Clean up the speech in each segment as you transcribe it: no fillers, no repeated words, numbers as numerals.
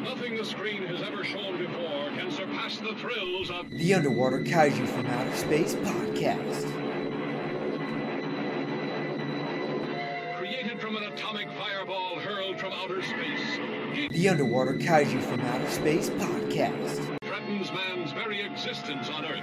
Nothing the screen has ever shown before can surpass the thrills of the Underwater Kiaju from Outer Space podcast. Created from an atomic fireball hurled from outer space, The Underwater Kaiju from Outer Space podcast. Threatens man's very existence on Earth.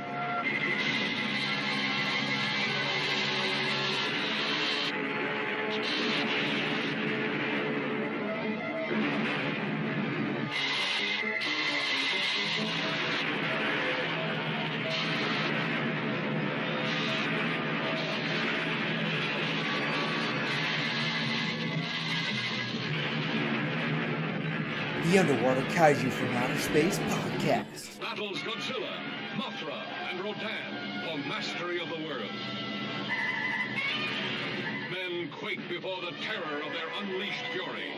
The Underwater Kaiju from Outer Space podcast. Battles Godzilla, Mafia, and Rodan for mastery of the world. Men quake before the terror of their unleashed fury.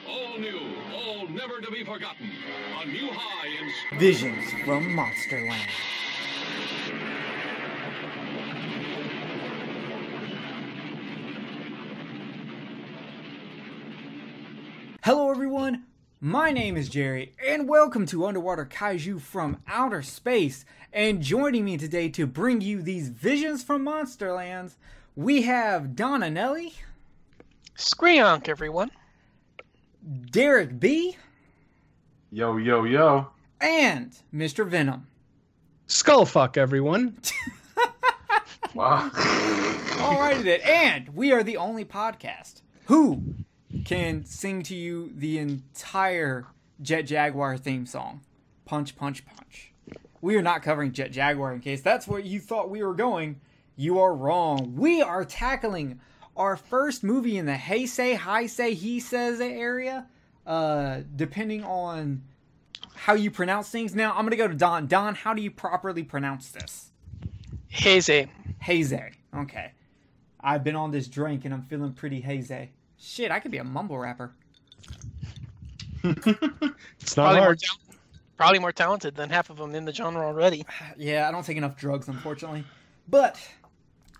All new, all never to be forgotten. A new high in Visions from Monsterland. Hello everyone, my name is Jerry, and welcome to Underwater Kaiju from Outer Space. And joining me today to bring you these Visions from Monsterlands, we have Don and Nelly. Screonk, everyone. Derek B. Yo, yo, yo. And Mr. Venom. Skullfuck, everyone. Wow. Alrighty then, and we are the only podcast who can sing to you the entire Jet Jaguar theme song. Punch, punch, punch. We are not covering Jet Jaguar in case that's what you thought we were going. You are wrong. We are tackling our first movie in the Heisei, he says area. Depending on how you pronounce things. Now, I'm going to go to Don. Don, how do you properly pronounce this? Heisei. Heisei. Okay. I've been on this drink and I'm feeling pretty hazy. Shit, I could be a mumble rapper. It's not hard. Probably more talented than half of them in the genre already. Yeah, I don't take enough drugs, unfortunately. But,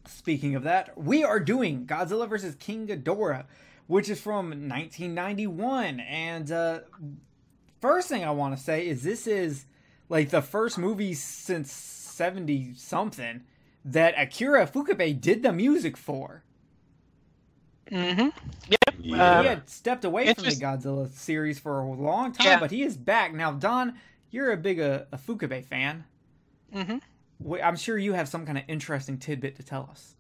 speaking of that, we are doing Godzilla vs. King Ghidorah, which is from 1991. And first thing I want to say is this is like the first movie since 70-something that Akira Ifukube did the music for. Mm-hmm. Yep. He had stepped away from the Godzilla series for a long time, but he is back. Now, Don, you're a big Ifukube fan. Mm-hmm. I'm sure you have some kind of interesting tidbit to tell us.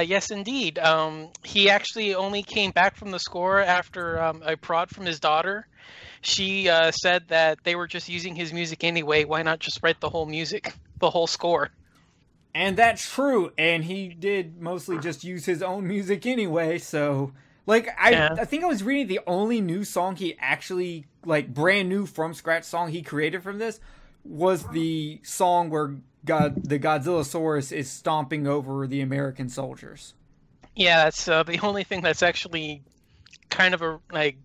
Yes, indeed. He actually only came back from the score after a prod from his daughter. She said that they were just using his music anyway. Why not just write the whole music, the whole score? And that's true, and he did mostly just use his own music anyway, so... Like, I think I was reading the only new song he actually, like, brand new from-scratch song he created from this was the song where the Godzillasaurus is stomping over the American soldiers. Yeah, that's the only thing that's actually kind of a, like...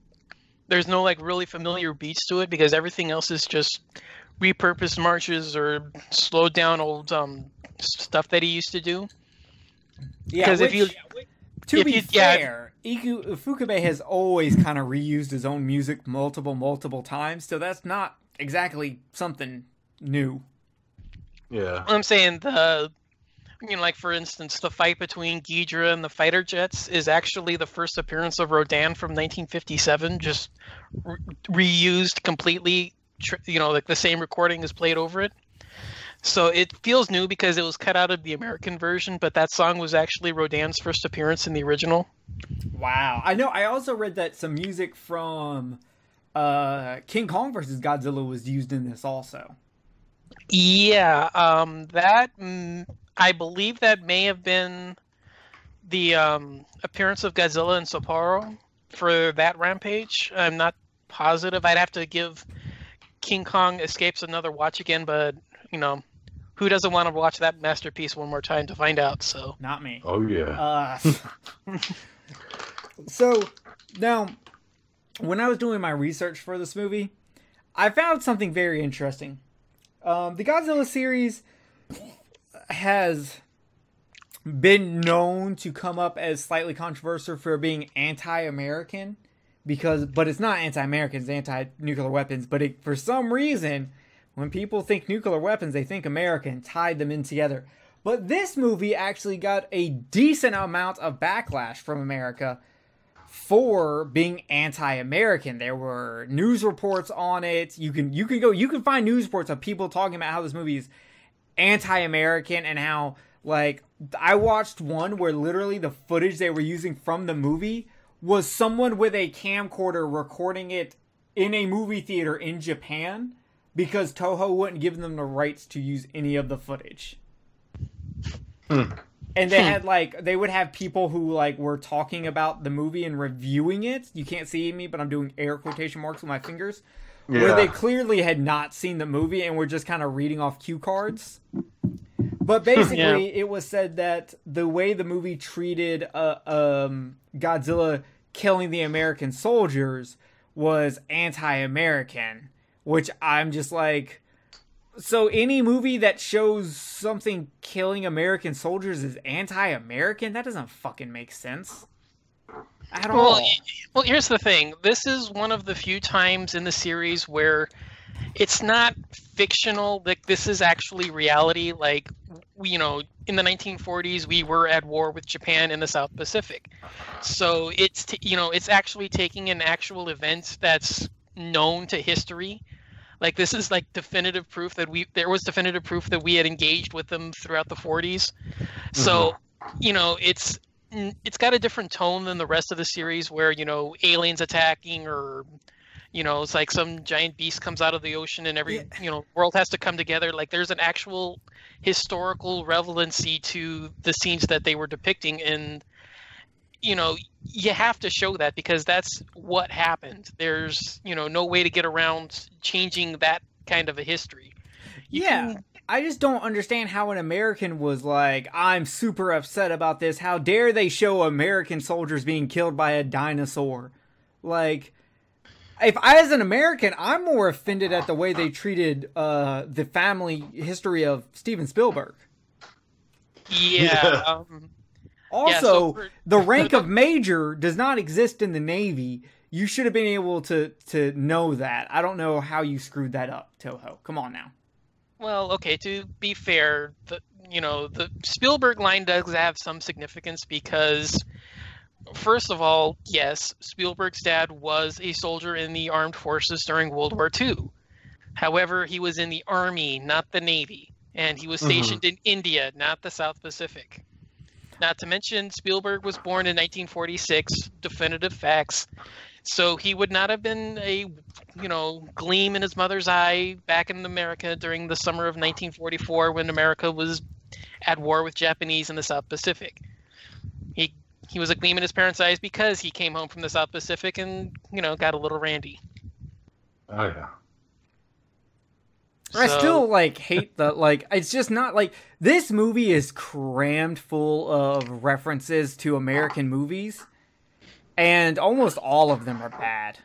There's no, like, really familiar beats to it, because everything else is just repurposed marches or slowed down old stuff that he used to do. Yeah, to be fair, Ifukube has always kind of reused his own music multiple times, so that's not exactly something new. Yeah. I'm saying like for instance, the fight between Ghidorah and the fighter jets is actually the first appearance of Rodan from 1957, just reused completely. Like the same recording is played over it. So it feels new because it was cut out of the American version, but that song was actually Rodan's first appearance in the original. Wow. I know. I also read that some music from King Kong vs. Godzilla was used in this also. Yeah. I believe that may have been the appearance of Godzilla and Sapporo for that rampage. I'm not positive. I'd have to give King Kong Escapes another watch again, but who doesn't want to watch that masterpiece one more time to find out? So not me. Oh yeah. So now, when I was doing my research for this movie, I found something very interesting. The Godzilla series has been known to come up as slightly controversial for being anti-American, but it's not anti-American, it's anti-nuclear weapons. But for some reason, when people think nuclear weapons, they think America and tied them in together. But this movie actually got a decent amount of backlash from America for being anti-American. There were news reports on it. You can find news reports of people talking about how this movie is anti-American and how, like, I watched one where literally the footage they were using from the movie was someone with a camcorder recording it in a movie theater in Japan because Toho wouldn't give them the rights to use any of the footage. And they would have people who were talking about the movie and reviewing it. You can't see me, but I'm doing air quotation marks with my fingers. Yeah. Where they clearly had not seen the movie and were just kind of reading off cue cards. But basically, It was said that the way the movie treated Godzilla killing the American soldiers was anti-American, which I'm just like... So any movie that shows something killing American soldiers is anti-American? That doesn't fucking make sense at all. Well, here's the thing. This is one of the few times in the series where it's not fictional. Like, this is actually reality. Like, in the 1940s, we were at war with Japan in the South Pacific. So it's actually taking an actual event that's known to history. Like, this is definitive proof that there was definitive proof that we had engaged with them throughout the 40s. So, it's got a different tone than the rest of the series where, aliens attacking or, it's like some giant beast comes out of the ocean and every, world has to come together. Like, there's an actual historical relevancy to the scenes that they were depicting. And, you have to show that because that's what happened. There's, no way to get around changing that kind of a history. I just don't understand how an American was like, I'm super upset about this. How dare they show American soldiers being killed by a dinosaur? Like, if I, as an American, I'm more offended at the way they treated the family history of Steven Spielberg. Yeah. Also, the rank of major does not exist in the Navy. You should have been able to know that. I don't know how you screwed that up, Toho. Come on now. Well, okay, to be fair, the Spielberg line does have some significance because, first of all, yes, Spielberg's dad was a soldier in the armed forces during World War II. However, he was in the Army, not the Navy. And he was stationed in India, not the South Pacific. Not to mention, Spielberg was born in 1946, definitive facts. So he would not have been a, gleam in his mother's eye back in America during the summer of 1944 when America was at war with Japanese in the South Pacific. He was a gleam in his parents' eyes because he came home from the South Pacific and, got a little randy. Oh, yeah. I still hate the it's just not this movie is crammed full of references to American movies, and almost all of them are bad.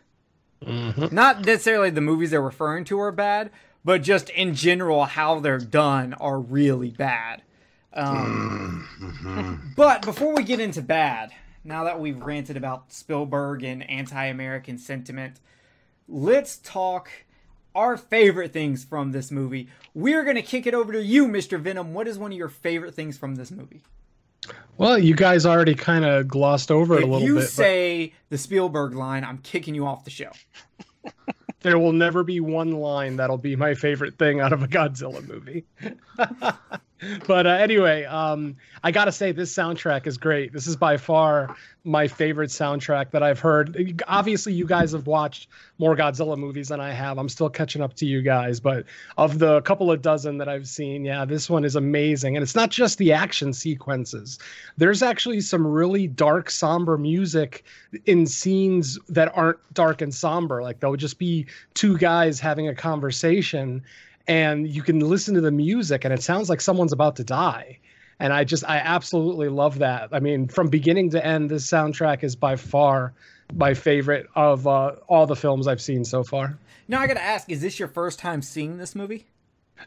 Not necessarily the movies they're referring to are bad, but just in general how they're done are really bad. But before we get into bad, now that we've ranted about Spielberg and anti-American sentiment, let's talk our favorite things from this movie. We're going to kick it over to you, Mr. Venom. What is one of your favorite things from this movie? Well, you guys already kind of glossed over it a little bit. If you say the Spielberg line, I'm kicking you off the show. There will never be one line that'll be my favorite thing out of a Godzilla movie. But anyway, I got to say this soundtrack is great. This is by far my favorite soundtrack that I've heard. Obviously, you guys have watched more Godzilla movies than I have. I'm still catching up to you guys. But of the couple of dozen that I've seen, this one is amazing. And it's not just the action sequences. There's actually some really dark, somber music in scenes that aren't dark and somber. Like, there'll just be two guys having a conversation, and you can listen to the music and it sounds like someone's about to die. And I absolutely love that. I mean, from beginning to end, this soundtrack is by far my favorite of all the films I've seen so far. Now, I got to ask, is this your first time seeing this movie?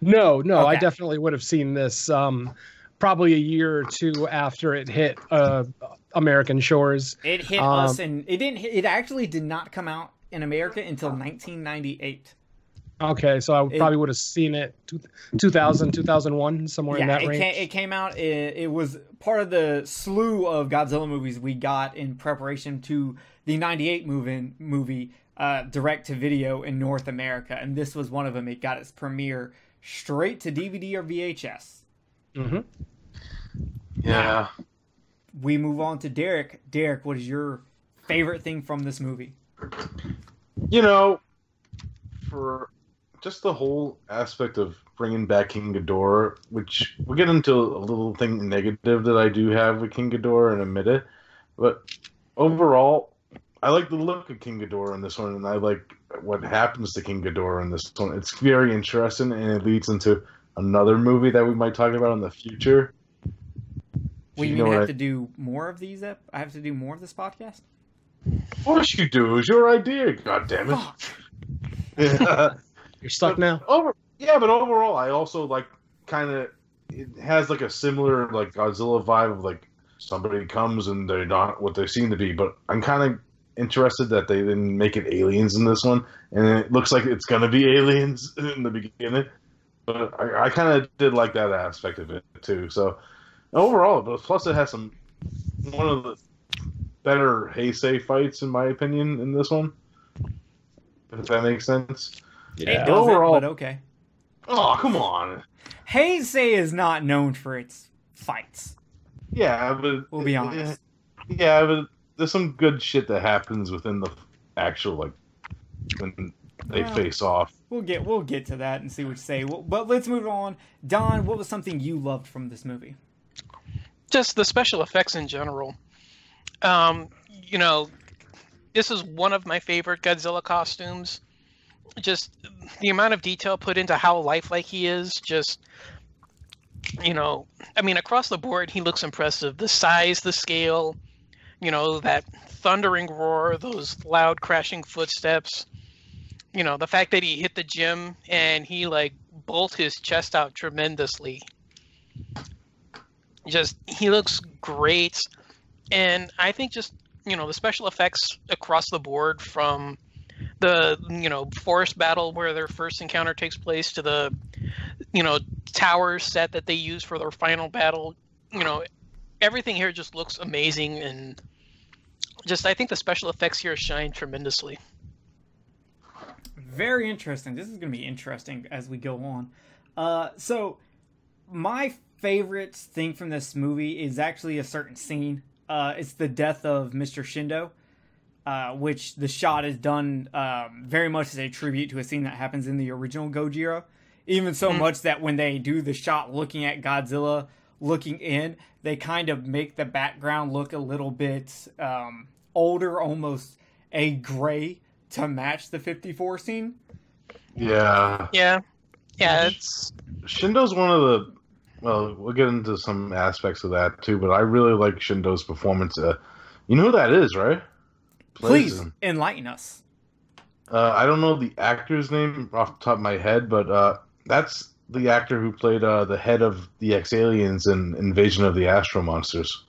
No, okay. I definitely would have seen this probably a year or two after it hit American shores. It hit us, and it didn't. It actually did not come out in America until 1998. Okay, so I probably would have seen it 2000, 2001, somewhere in that range. It came out. It was part of the slew of Godzilla movies we got in preparation to the 98 movie direct to video in North America, and this was one of them. It got its premiere straight to DVD or VHS. Mm-hmm. Yeah. We move on to Derek. Derek, what is your favorite thing from this movie? You know, for just the whole aspect of bringing back King Ghidorah, which we'll get into a little thing negative that I do have with King Ghidorah in a minute, but overall, I like the look of King Ghidorah in this one, and I like what happens to King Ghidorah in this one. It's very interesting, and it leads into another movie that we might talk about in the future. Well, you mean I have to do more of these? I have to do more of this podcast? Of course you do. It was your idea. God damn it. Yeah. You're stuck now? But overall, I also like kind of, it has like a similar like Godzilla vibe of like somebody comes and they're not what they seem to be, but I'm kind of interested that they didn't make it aliens in this one, and it looks like it's going to be aliens in the beginning, but I kind of did like that aspect of it too. So overall, but plus it has one of the better Heisei fights in my opinion in this one, if that makes sense. Yeah. It doesn't, overall, but okay. Oh, come on. Heisei is not known for its fights. Yeah, but we'll be honest. Yeah, but there's some good shit that happens within the actual, like, when they face off. We'll get to that and see what you say. But let's move on. Don, what was something you loved from this movie? Just the special effects in general. You know, this is one of my favorite Godzilla costumes. Just the amount of detail put into how lifelike he is, just, you know, I mean, across the board, he looks impressive. The size, the scale, you know, that thundering roar, those loud crashing footsteps, you know, the fact that he hit the gym and he, like, bolted his chest out tremendously. Just, he looks great. And I think just, you know, the special effects across the board, from the, you know, forest battle where their first encounter takes place to the, you know, tower set that they use for their final battle, you know, everything here just looks amazing, and just I think the special effects here shine tremendously. Very interesting. This is going to be interesting as we go on. So my favorite thing from this movie is actually a certain scene. It's the death of Mr. Shindo. Which the shot is done very much as a tribute to a scene that happens in the original Gojira. Even so much that when they do the shot looking at Godzilla looking in, they kind of make the background look a little bit older, almost a gray, to match the 54 scene. Yeah. Yeah. Yeah, it's... Shindo's one of the... Well, we'll get into some aspects of that too, but I really like Shindo's performance. You know who that is, right? Please enlighten us. I don't know the actor's name off the top of my head, but that's the actor who played the head of the X-Aliens in Invasion of the Astro Monsters.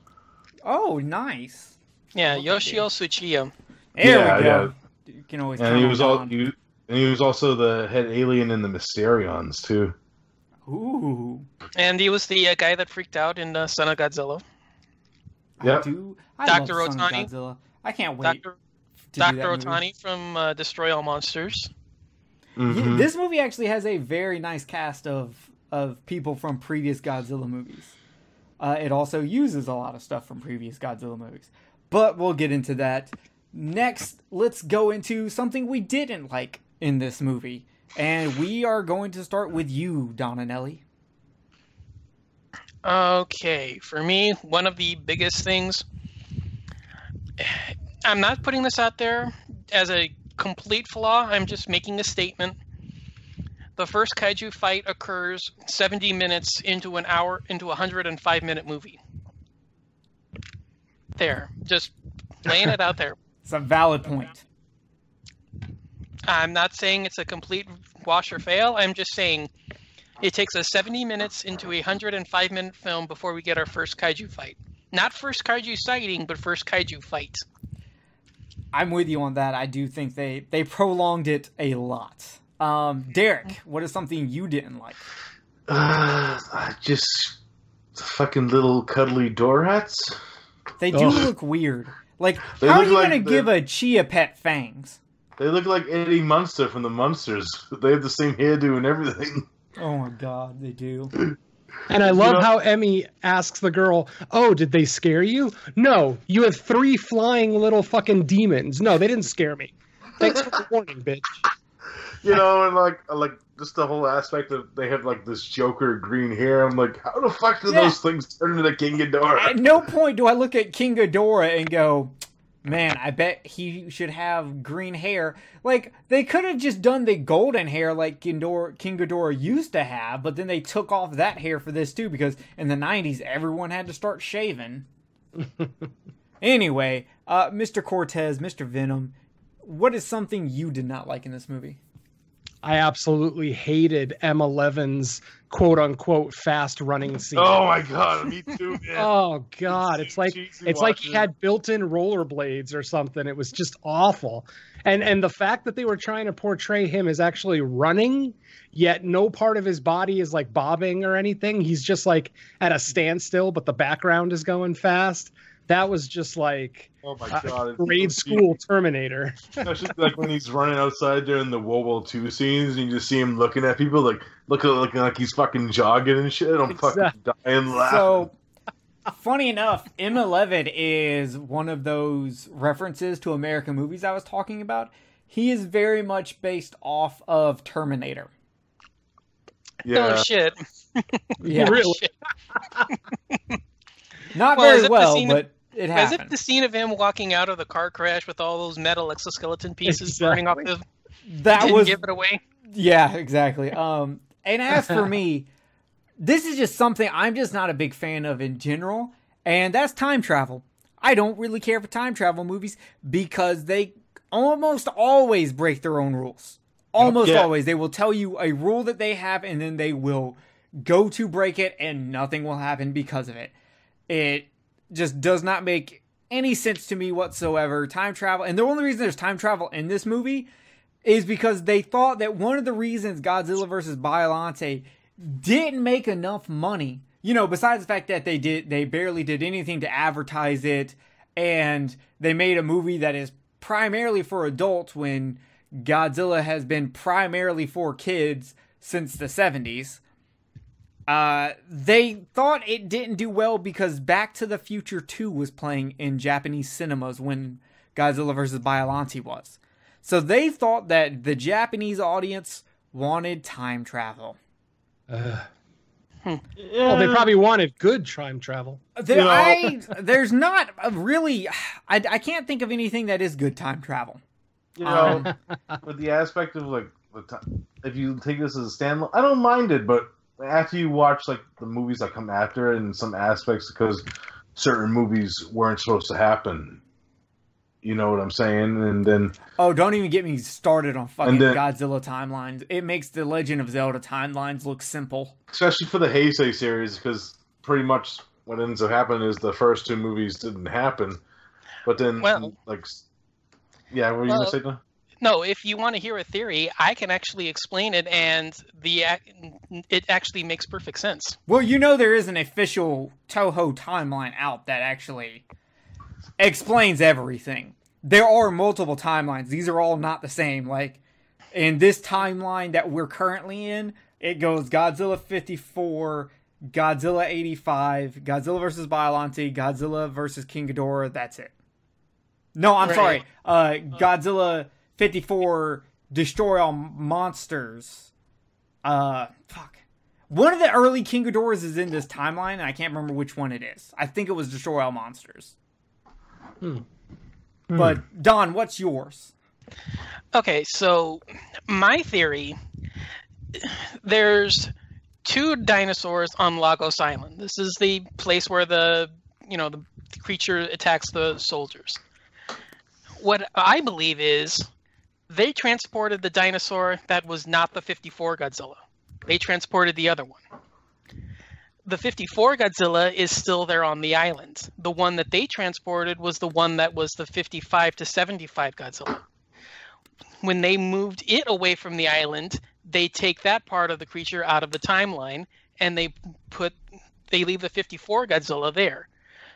Oh, nice. Yeah, Yoshio Tsuchiya. There we go. You can always and he was also the head alien in the Mysterions too. Ooh. And he was the guy that freaked out in Son of Godzilla. Yeah. I love Son of Godzilla. I can't wait. Dr. Otani from Destroy All Monsters. Mm-hmm. Yeah, this movie actually has a very nice cast of people from previous Godzilla movies. It also uses a lot of stuff from previous Godzilla movies. But we'll get into that. Next, let's go into something we didn't like in this movie. And we are going to start with you, Donanelli. Okay, for me, one of the biggest things... I'm not putting this out there as a complete flaw. I'm just making a statement. The first kaiju fight occurs 70 minutes into an hour, into a 105-minute movie. There. Just laying it out there. It's a valid point. I'm not saying it's a complete wash or fail. I'm just saying It takes us 70 minutes into a 105-minute film before we get our first kaiju fight. Not first kaiju sighting, but first kaiju fight. I'm with you on that. I do think they prolonged it a lot. Derek, what is something you didn't like? Just fucking little cuddly door hats. They do look weird. Like, how are you going to give a Chia Pet fangs? They look like Eddie Munster from the Munsters. They have the same hairdo and everything. Oh my god, they do. And I love how Emmy asks the girl, "Oh, did they scare you?" "No, you have 3 flying little fucking demons." "No, they didn't scare me." "Thanks for the warning, bitch." And like just the whole aspect of they have like this Joker green hair. I'm like, how the fuck do those things turn into King Ghidorah? At no point do I look at King Ghidorah and go, man, I bet he should have green hair. Like, they could have just done the golden hair like King Ghidorah used to have, but then they took off that hair for this too, because in the 90s, everyone had to start shaving. Anyway, Mr. Cortes, Mr. Venom, what is something you did not like in this movie? I absolutely hated M11's quote-unquote fast-running scene. Oh my god, me too, man. Oh god, it's like he had built-in rollerblades or something. It was just awful. And the fact that they were trying to portray him as actually running, yet no part of his body is like bobbing or anything. He's just like at a standstill, but the background is going fast. That was just like grade school Terminator. Especially like when he's running outside during the World War II scenes, and you just see him looking at people like looking like he's fucking jogging and shit. I'm fucking dying laughing. So, funny enough, M11 is one of those references to American movies I was talking about. He is very much based off of Terminator. Yeah. Oh shit. Yeah, really. Not very well, but it happened. As if the scene of him walking out of the car crash with all those metal exoskeleton pieces burning off the... Didn't give it away? Yeah, exactly. And as for me, this is just something I'm just not a big fan of in general, and that's time travel. I don't really care for time travel movies because they almost always break their own rules. Almost always. They will tell you a rule that they have, and then they will go to break it, and nothing will happen because of it. It just does not make any sense to me whatsoever. Time travel, and the only reason there's time travel in this movie is because they thought that one of the reasons Godzilla vs. Biollante didn't make enough money, besides the fact that they barely did anything to advertise it, and they made a movie that is primarily for adults when Godzilla has been primarily for kids since the 70s. They thought it didn't do well because Back to the Future 2 was playing in Japanese cinemas when Godzilla vs. Biollante was. So they thought that the Japanese audience wanted time travel. Well, they probably wanted good time travel. There's not really... I can't think of anything that is good time travel. With the aspect of like the time, if you take this as a standalone, I don't mind it, but after you watch like the movies that come after it in some aspects, because certain movies weren't supposed to happen, you know what I'm saying? And then don't even get me started on fucking Godzilla timelines. It makes the Legend of Zelda timelines look simple, especially for the Heisei series, because pretty much what ends up happening is the first 2 movies didn't happen, but then what were you gonna say now? No, if you want to hear a theory, I can actually explain it, and it actually makes perfect sense. Well, there is an official Toho timeline out that actually explains everything. There are multiple timelines. These are all not the same. Like, in this timeline that we're currently in, it goes Godzilla 54, Godzilla 85, Godzilla vs. Biollante, Godzilla vs. King Ghidorah, that's it. No, I'm sorry. Godzilla 54, Destroy All Monsters. Fuck. One of the early King Ghidorahs is in this timeline, and I can't remember which one it is. I think it was Destroy All Monsters. But, Don, what's yours? Okay, so my theory, there's 2 dinosaurs on Lagos Island. This is the place where the creature attacks the soldiers. What I believe is they transported the dinosaur that was not the 54 Godzilla. They transported the other one. The 54 Godzilla is still there on the island. The one that they transported was the one that was the 55 to 75 Godzilla. When they moved it away from the island, they take that part of the creature out of the timeline, and they leave the 54 Godzilla there.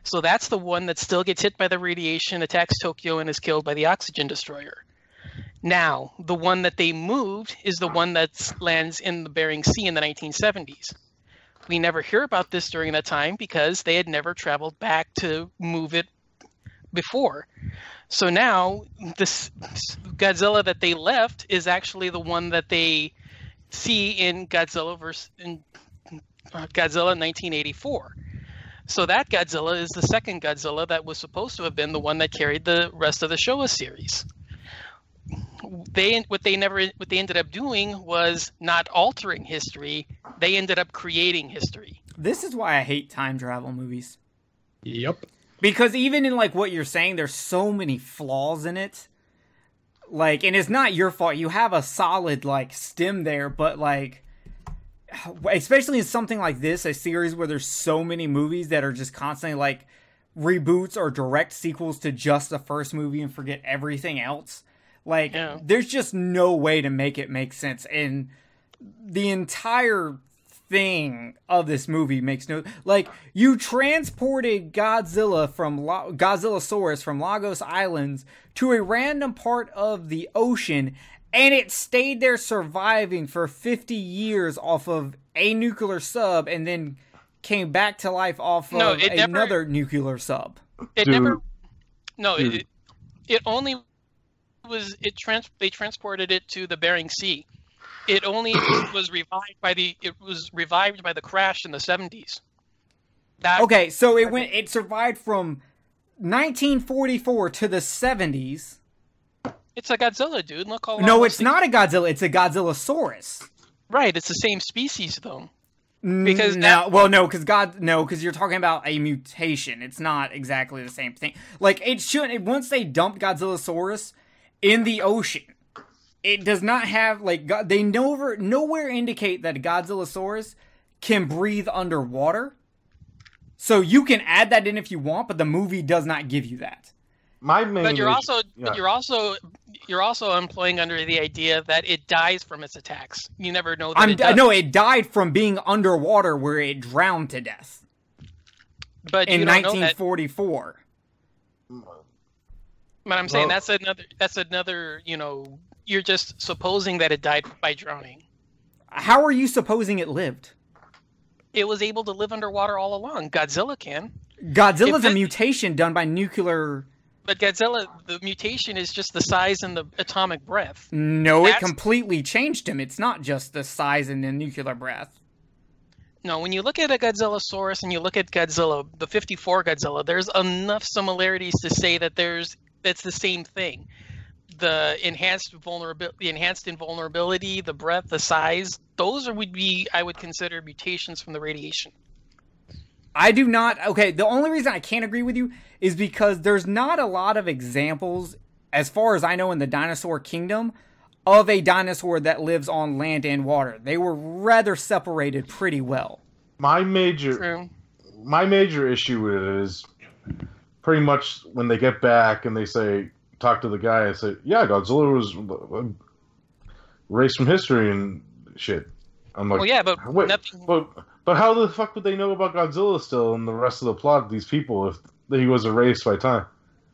So that's the one that still gets hit by the radiation, attacks Tokyo, and is killed by the oxygen destroyer. Now, the one that they moved is the one that lands in the Bering Sea in the 1970s. We never hear about this during that time because they had never traveled back to move it before. So now, this Godzilla that they left is actually the one that they see in Godzilla in 1984. So that Godzilla is the second Godzilla that was supposed to have been the one that carried the rest of the Showa series. What they ended up doing was not altering history. They ended up creating history. This is why I hate time travel movies. Yep. Because even in like what you're saying, there's so many flaws in it. Like, and it's not your fault. You have a solid like stem there, but like, especially in something like this, a series where there's so many movies that are just constantly like reboots or direct sequels to just the first movie and forget everything else. Like, there's just no way to make it make sense. And the entire thing of this movie makes no... Like, you transported Godzillasaurus from Lagos Islands to a random part of the ocean, and it stayed there surviving for 50 years off of a nuclear sub, and then came back to life off of another nuclear sub. It never... No, it only... They transported it to the Bering Sea. It only was revived by the crash in the 70s. Okay, so it survived from 1944 to the 70s. It's a Godzilla, dude. Look how long. No, it's not a Godzilla. It's a Godzillasaurus. Right, it's the same species though. Because because you're talking about a mutation. It's not exactly the same thing. Like it shouldn't. Once they dumped Godzillasaurus in the ocean, it does not have, like, they nowhere indicate that Godzillasaurus can breathe underwater. So you can add that in if you want, but the movie does not give you that. But you're also employing under the idea that it dies from its attacks. You never know that it does. No, it died from being underwater where it drowned to death. But in 1944. But I'm saying that's another, you're just supposing that it died by drowning. How are you supposing it lived? It was able to live underwater all along. Godzilla can. Godzilla's a mutation done by nuclear... But Godzilla, the mutation is just the size and the atomic breath. No, it completely changed him. It's not just the size and the nuclear breath. No, when you look at a Godzillasaurus and you look at Godzilla, the 54 Godzilla, there's enough similarities to say that that's the same thing. The enhanced invulnerability, the breadth, the size, those would be, I would consider, mutations from the radiation. I do not. Okay, the only reason I can't agree with you is because there's not a lot of examples, as far as I know, in the dinosaur kingdom, of a dinosaur that lives on land and water. They were rather separated pretty well. My major issue with it is pretty much when they get back and they talk to the guy and say, yeah, Godzilla was erased from history and shit. I'm like, well, yeah, but wait, nothing... but how the fuck would they know about Godzilla still and the rest of the plot of these people if he was erased by time?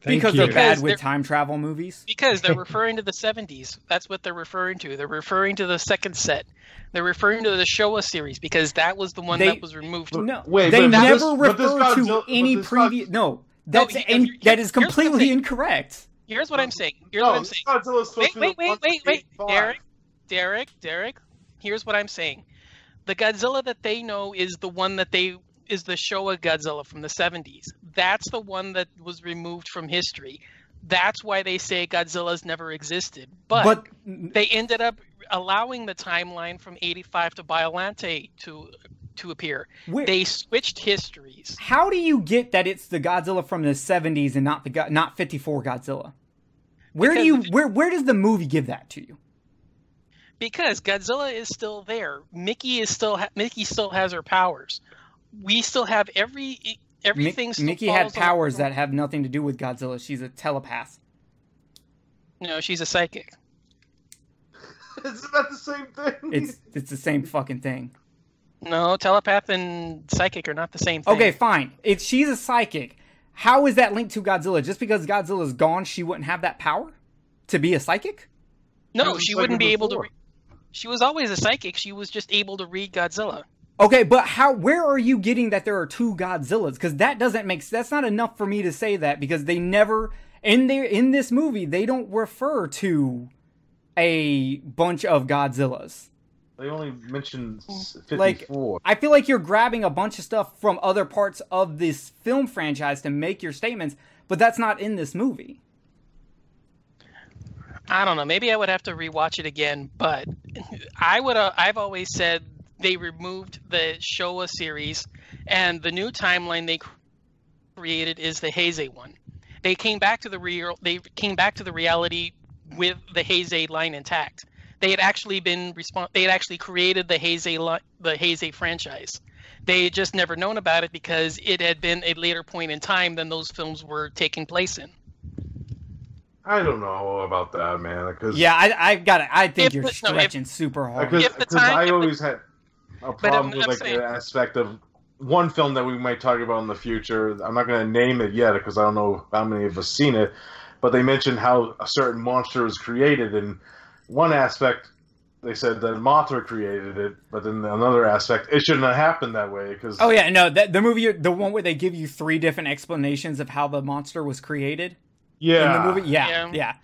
Because they're bad with time travel movies? Because they're referring to the 70s. That's what they're referring to. They're referring to the second set. They're referring to the Showa series because that was the one that was removed. No, they never refer to any previous... No, that is completely incorrect. Here's what I'm saying. Wait. Derek. Here's what I'm saying. The Godzilla that they know is the one is the Showa Godzilla from the 70s. That's the one that was removed from history. That's why they say Godzilla's never existed. But they ended up allowing the timeline from 85 to Biollante to appear. They switched histories. How do you get that it's the Godzilla from the 70s and not 54 Godzilla? Where does the movie give that to you? Because Godzilla is still there. Mickey still has her powers. We still have everything. Mickey had powers that have nothing to do with Godzilla. She's a telepath. No, she's a psychic. Isn't that the same thing? It's the same fucking thing. No, telepath and psychic are not the same thing. Okay, fine. She's a psychic. How is that linked to Godzilla? Just because Godzilla's gone, she wouldn't have that power to be a psychic? No, she wouldn't be able to. She was always a psychic. She was just able to read Godzilla. Okay, but where are you getting that there are two Godzillas? Because that doesn't make sense. That's not enough for me to say that, because they never in this movie they don't refer to a bunch of Godzillas. They only mentioned 54. Like, I feel like you're grabbing a bunch of stuff from other parts of this film franchise to make your statements, but that's not in this movie. I don't know. Maybe I would have to rewatch it again, but I've always said they removed the Showa series, and the new timeline they created is the Heisei one. They came back to the reality with the Heisei line intact. They had actually created the Heisei franchise. They had just never known about it because it had been a later point in time than those films were taking place in. I don't know about that, man. Yeah, I think you're stretching super hard. Because I always had a problem with the aspect of one film that we might talk about in the future. I'm not going to name it yet because I don't know how many of us seen it. But they mentioned how a certain monster was created, and one aspect they said that Mothra created it, but then another aspect it shouldn't have happened that way. Because the movie, the one where they give you 3 different explanations of how the monster was created. Yeah. In the movie? Yeah.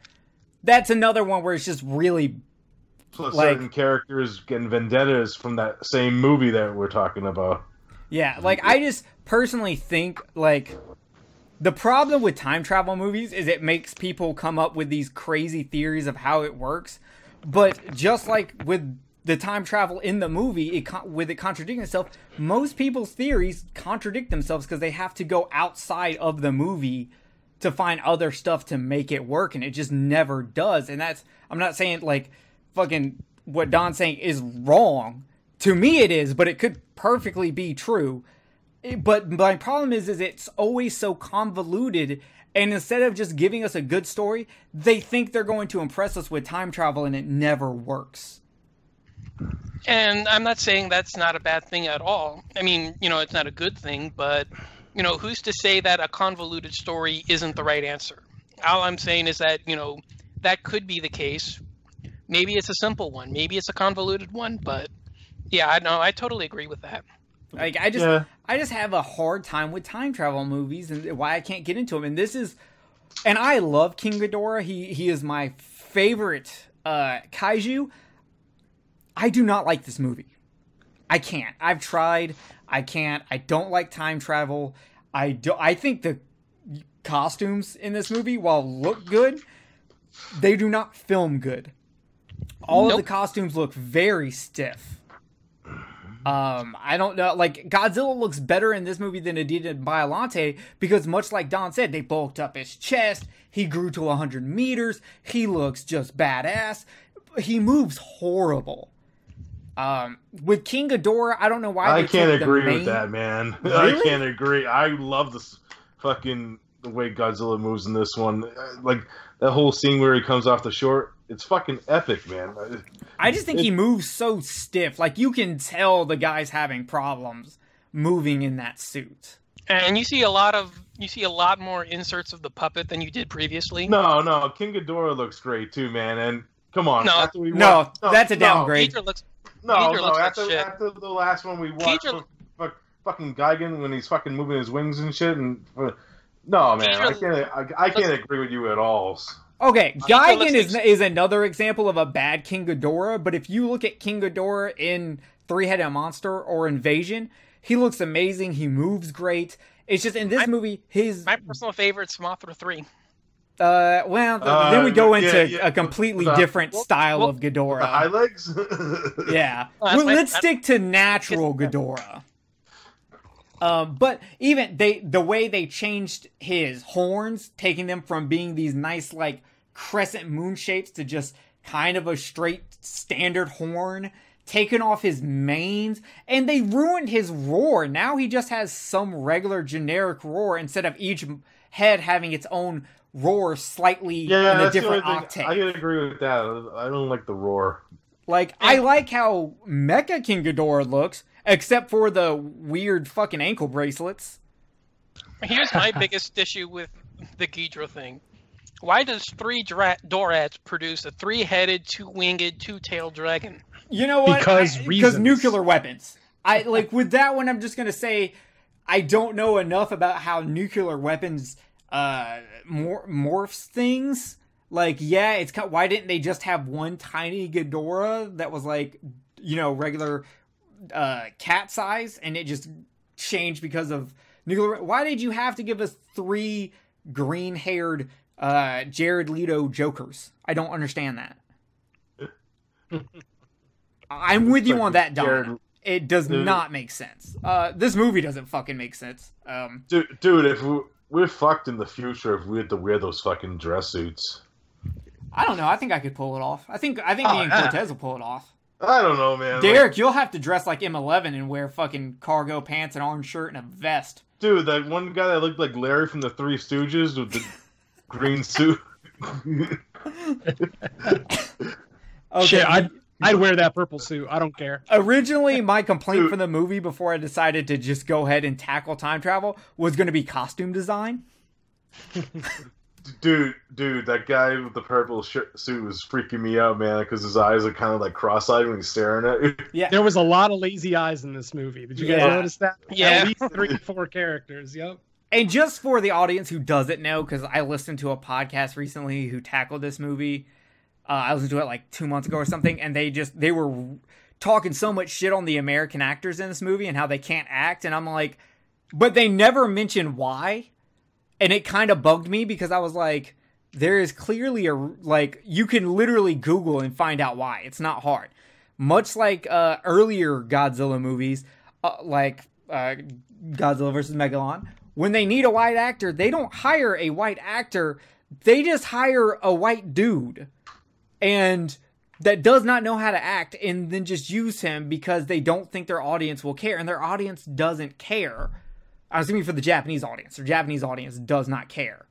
That's another one where it's just really certain characters getting vendettas from that same movie that we're talking about. Yeah, I just personally think, the problem with time travel movies is it makes people come up with these crazy theories of how it works. But just like with the time travel in the movie, with it contradicting itself, most people's theories contradict themselves because they have to go outside of the movie to find other stuff to make it work, and it just never does. And I'm not saying fucking what Don's saying is wrong. To me it is, but it could perfectly be true. But my problem is it's always so convoluted, and instead of just giving us a good story, they think they're going to impress us with time travel, and it never works. And I'm not saying that's not a bad thing at all. I mean, it's not a good thing, but who's to say that a convoluted story isn't the right answer? All I'm saying is that, that could be the case. Maybe it's a simple one. Maybe it's a convoluted one, but yeah, I totally agree with that. I just have a hard time with time travel movies and why I can't get into them. And I love King Ghidorah. He is my favorite kaiju. I do not like this movie. I can't. I've tried. I can't. I don't like time travel. I think the costumes in this movie, while look good, they do not film good. All of the costumes look very stiff. I don't know, Godzilla looks better in this movie than it did in Biollante because much like Don said, they bulked up his chest, he grew to 100 meters, he looks just badass, he moves horrible. With King Ghidorah, I don't know why I can't agree with that, man. Really? I can't agree. I love this the way Godzilla moves in this one. That whole scene where he comes off the shore, it's fucking epic, man. I just think he moves so stiff. You can tell the guy's having problems moving in that suit. And you see a lot more inserts of the puppet than you did previously. No, King Ghidorah looks great too, man. And come on, that's a downgrade. After the last one we watched, fucking Gigan when he's fucking moving his wings and shit, and no, man, I can't agree with you at all. Okay, Gigan is another example of a bad King Ghidorah, but if you look at King Ghidorah in Three-Headed Monster or Invasion, he looks amazing, he moves great. It's just in this movie, my personal favorite's Mothra 3. Then we go into a completely different style of Ghidorah. The high legs? Yeah. Let's stick to natural Ghidorah. But even the way they changed his horns, taking them from being these nice crescent moon shapes to just kind of a straight standard horn, taken off his manes, and they ruined his roar. Now he just has some regular generic roar instead of each head having its own roar slightly in a different octave. I can agree with that. I don't like the roar. Like, I like how Mecha King Ghidorah looks, except for the weird fucking ankle bracelets. Here's my biggest issue with the Ghidorah thing. Why does 3 Dorats produce a 3-headed, 2-winged, 2-tailed dragon? You know what? Because nuclear weapons. I like with that one. I'm just gonna say I don't know enough about how nuclear weapons morphs things. Like, yeah, it's why didn't they just have one tiny Ghidorah that was like, you know, regular cat size, and it just changed because of nuclear? Why did you have to give us 3 green-haired Jared Leto Jokers? I don't understand that. I'm with you on that, Don. It does not make sense. This movie doesn't fucking make sense. Dude, if we're fucked in the future if we had to wear those fucking dress suits. I don't know. I think I could pull it off. I think me and Cortes will pull it off. I don't know, man. Derek, you'll have to dress like M11 and wear fucking cargo pants, an orange shirt, and a vest. Dude, that one guy that looked like Larry from the Three Stooges with the green suit. Okay. Shit, I'd wear that purple suit. I don't care. Originally, my complaint for the movie before I decided to just go ahead and tackle time travel was going to be costume design. Dude, that guy with the purple suit was freaking me out, man, because his eyes are kind of like cross-eyed when he's staring at you. Yeah. There was a lot of lazy eyes in this movie. Did you guys notice that? Yeah. At least 3 or 4 characters, yep. And just for the audience who doesn't know, because I listened to a podcast recently who tackled this movie. I listened to it like 2 months ago or something, and they were talking so much shit on the American actors in this movie and how they can't act, and I'm like, but they never mention why. And it kind of bugged me because I was like, there is clearly you can literally Google and find out why. It's not hard. Much like earlier Godzilla movies, like Godzilla vs. Megalon, when they need a white actor, they don't hire a white actor. They just hire a white dude. And that does not know how to act and then just use him because they don't think their audience will care. And their audience doesn't care. I was thinking for the Japanese audience. Their Japanese audience does not care.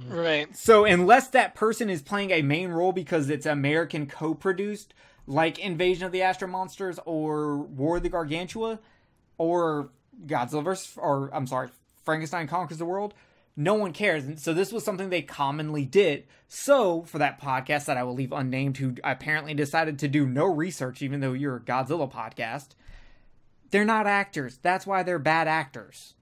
Right. So unless that person is playing a main role because it's American co-produced, like Invasion of the Astro Monsters or War of the Gargantua or Frankenstein Conquers the World, no one cares. And so this was something they commonly did. So for that podcast that I will leave unnamed, who apparently decided to do no research, even though you're a Godzilla podcast, they're not actors. That's why they're bad actors.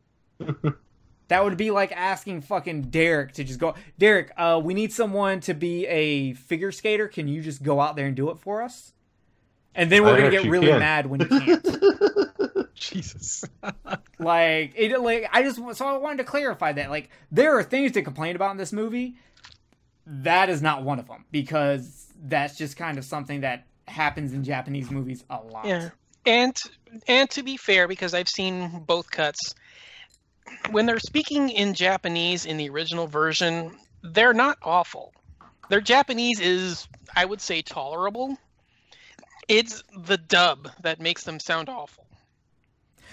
That would be like asking fucking Derek to just go, Derek, we need someone to be a figure skater. Can you just go out there and do it for us? And then we're going to get really mad when you can't. Jesus. So I wanted to clarify that. Like, there are things to complain about in this movie. That is not one of them, because that's just kind of something that happens in Japanese movies a lot. Yeah. And to be fair, because I've seen both cuts, when they're speaking in Japanese in the original version, they're not awful. Their Japanese is, I would say, tolerable. It's the dub that makes them sound awful.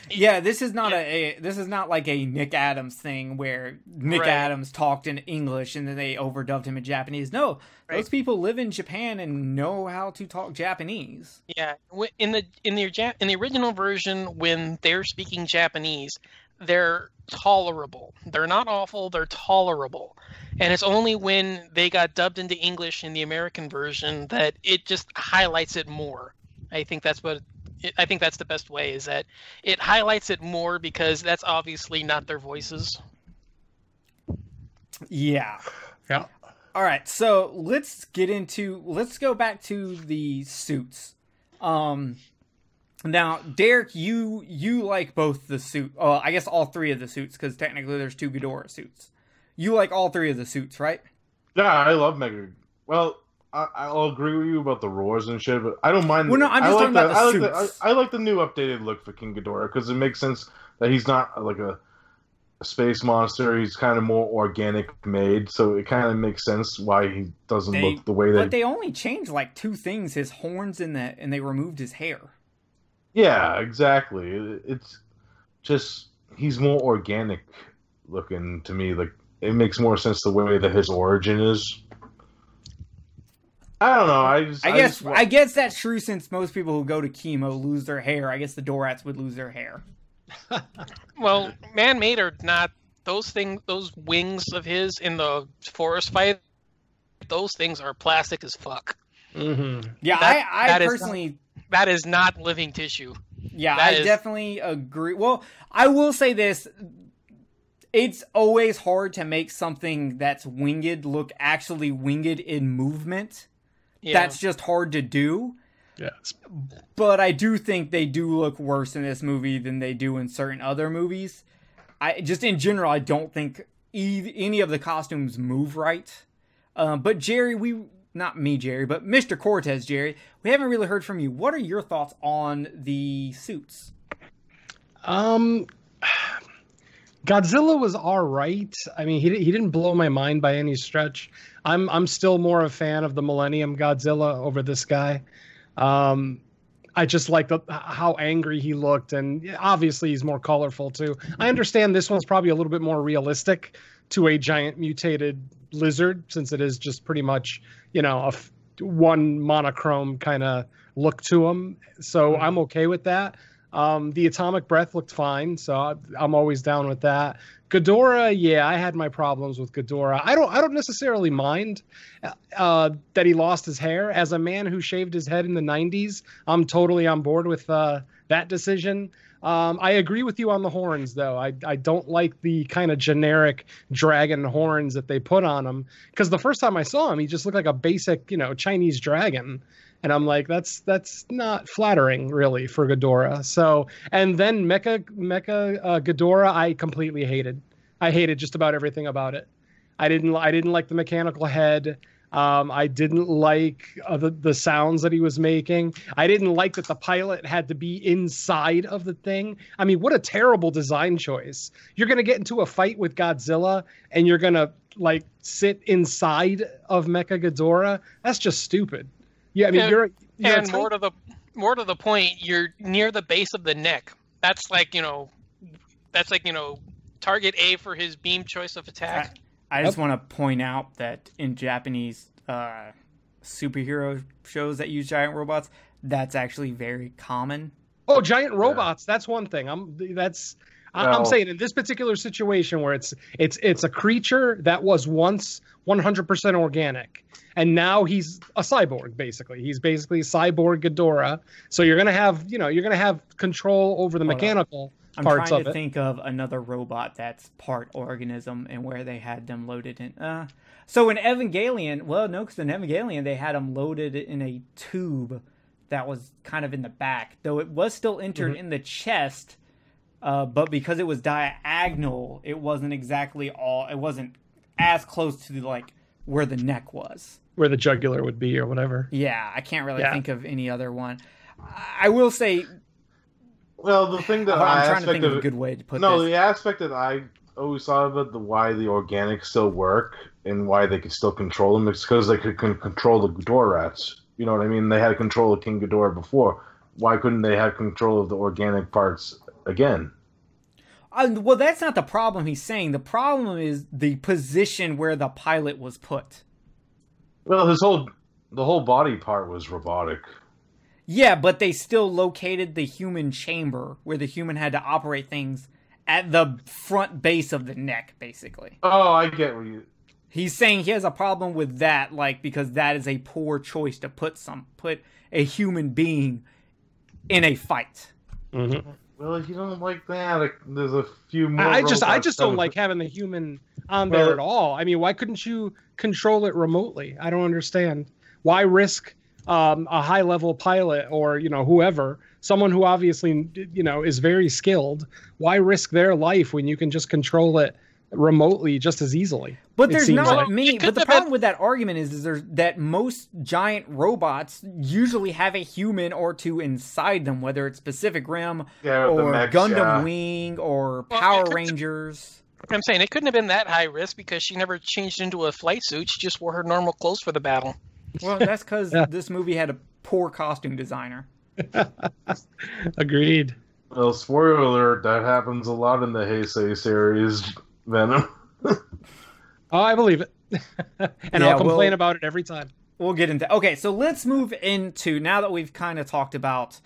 Yeah, this is not like a Nick Adams thing where Nick Adams talked in English and then they overdubbed him in Japanese. No, those people live in Japan and know how to talk Japanese. Yeah, in the original version, when they're speaking Japanese, they're tolerable. They're not awful, they're tolerable. And it's only when they got dubbed into English in the American version that it just highlights it more. I think that's the best way, is that it highlights it more because that's obviously not their voices. Yeah. Yeah. All right, so let's go back to the suits. Now, Derek, you like both the suit. I guess all 3 of the suits, because technically there's 2 Ghidorah suits. You like all 3 of the suits, right? Yeah, I love Mega. Well, I'll agree with you about the roars and shit, but I don't mind. Well, no, I'm just talking about the suits. I like the new updated look for King Ghidorah because it makes sense that he's not like a space monster. He's kind of more organic made, so it kind of makes sense why he doesn't look the way But they only changed like two things: his horns and they removed his hair. Yeah, exactly. It's just he's more organic looking to me. Like it makes more sense the way that his origin is. I don't know. I guess that's true since most people who go to chemo lose their hair. I guess the Dorats would lose their hair. Well, man-made or not, those wings of his in the forest fight, those things are plastic as fuck. Mm-hmm. Yeah, I personally... That is not living tissue. Yeah, I definitely agree. Well, I will say this. It's always hard to make something that's winged look actually winged in movement. Yeah. That's just hard to do. Yes. But I do think they do look worse in this movie than they do in certain other movies. Just in general, I don't think any of the costumes move right. But Jerry, not me, Jerry, but Mr. Cortes, Jerry, we haven't really heard from you. What are your thoughts on the suits? Godzilla was all right. I mean, he didn't blow my mind by any stretch. I'm still more a fan of the Millennium Godzilla over this guy. I just like how angry he looked, and obviously he's more colorful too. I understand this one's probably a little bit more realistic to a giant mutated lizard, since it is just pretty much, one monochrome kind of look to him. So I'm okay with that. The atomic breath looked fine, so I'm always down with that. Ghidorah, yeah, I had my problems with Ghidorah. I don't necessarily mind that he lost his hair. As a man who shaved his head in the 90s, I'm totally on board with that decision. I agree with you on the horns, though. I don't like the kind of generic dragon horns that they put on him, because the first time I saw him, he just looked like a basic, Chinese dragon. And I'm like, that's not flattering, really, for Ghidorah. So, and then Mecha Ghidorah, I completely hated. I hated just about everything about it. I didn't like the mechanical head. I didn't like the sounds that he was making. I didn't like that the pilot had to be inside of the thing. I mean, what a terrible design choice. You're going to get into a fight with Godzilla, and you're going to, sit inside of Mecha Ghidorah? That's just stupid. Yeah, I mean, you're more to the point, you're near the base of the neck. That's target A for his beam choice of attack. I just want to point out that in Japanese superhero shows that use giant robots, that's actually very common. Oh, giant robots! That's one thing. I'm saying in this particular situation where it's a creature that was once 100% organic, and now he's a cyborg. Basically, he's basically cyborg Ghidorah. So you're gonna have control over the mechanical parts of it. I'm trying to think of another robot that's part organism and where they had them loaded in. So in Evangelion, because in Evangelion they had them loaded in a tube that was kind of in the back, though it was still entered in the chest. But because it was diagonal, it wasn't it wasn't as close to where the neck was. Where the jugular would be or whatever. Yeah, I can't really think of any other one. I will say... Well, the thing that I'm trying to think of a good way to put this. No, the aspect that I always thought of why the organics still work and why they could still control them is because they could control the Ghidorahs. You know what I mean? They had control of King Ghidorah before. Why couldn't they have control of the organic parts again? Well, that's not the problem he's saying. The problem is the position where the pilot was put. Well, the whole body part was robotic. Yeah, but they still located the human chamber where the human had to operate things at the front base of the neck, basically. Oh, I get what you... He's saying he has a problem with that, because that is a poor choice to put a human being in a fight. Mm-hmm. Well, if you don't like that, there's a few more. I just don't like having the human on there at all. I mean, why couldn't you control it remotely? I don't understand. Why risk a high-level pilot or whoever, someone who obviously is very skilled? Why risk their life when you can just control it remotely just as easily? But there's not many. But the problem with that argument is that most giant robots usually have a human or two inside them, whether it's Pacific Rim or mechs, Gundam Wing or Power Rangers. I'm saying it couldn't have been that high risk because she never changed into a flight suit. She just wore her normal clothes for the battle. Well, that's because this movie had a poor costume designer. Agreed. Well, spoiler alert, that happens a lot in the Heisei series, Venom. Oh, I believe it. And I'll complain about it every time. We'll get into... Okay, so let's move into... Now that we've kind of talked about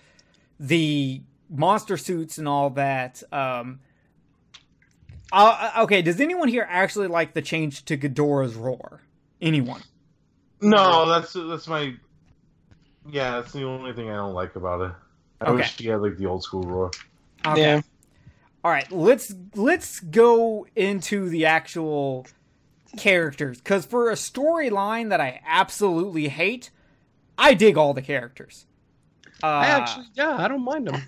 the monster suits and all that... okay, does anyone here actually like the change to Ghidorah's roar? Anyone? No, that's my... Yeah, that's the only thing I don't like about it. I wish she had, like, the old school roar. Okay. Yeah. All right, let's go into the actual characters. Because for a storyline that I absolutely hate, I dig all the characters. I don't mind them.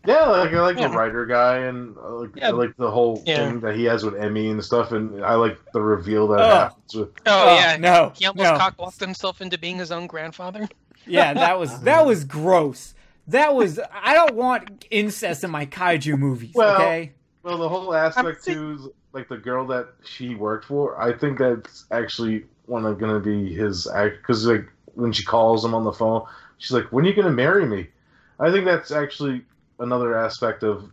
Yeah, I like the writer guy, and I like the whole thing that he has with Emmy and stuff, and I like the reveal that happens with... No. He almost cock-blocked himself into being his own grandfather. Yeah, that was gross. I don't want incest in my kaiju movies, okay? Well, the whole aspect, too, is, like, the girl that she worked for, I think that's actually going to be his act, because, like, when she calls him on the phone, she's like, when are you going to marry me? I think that's actually another aspect of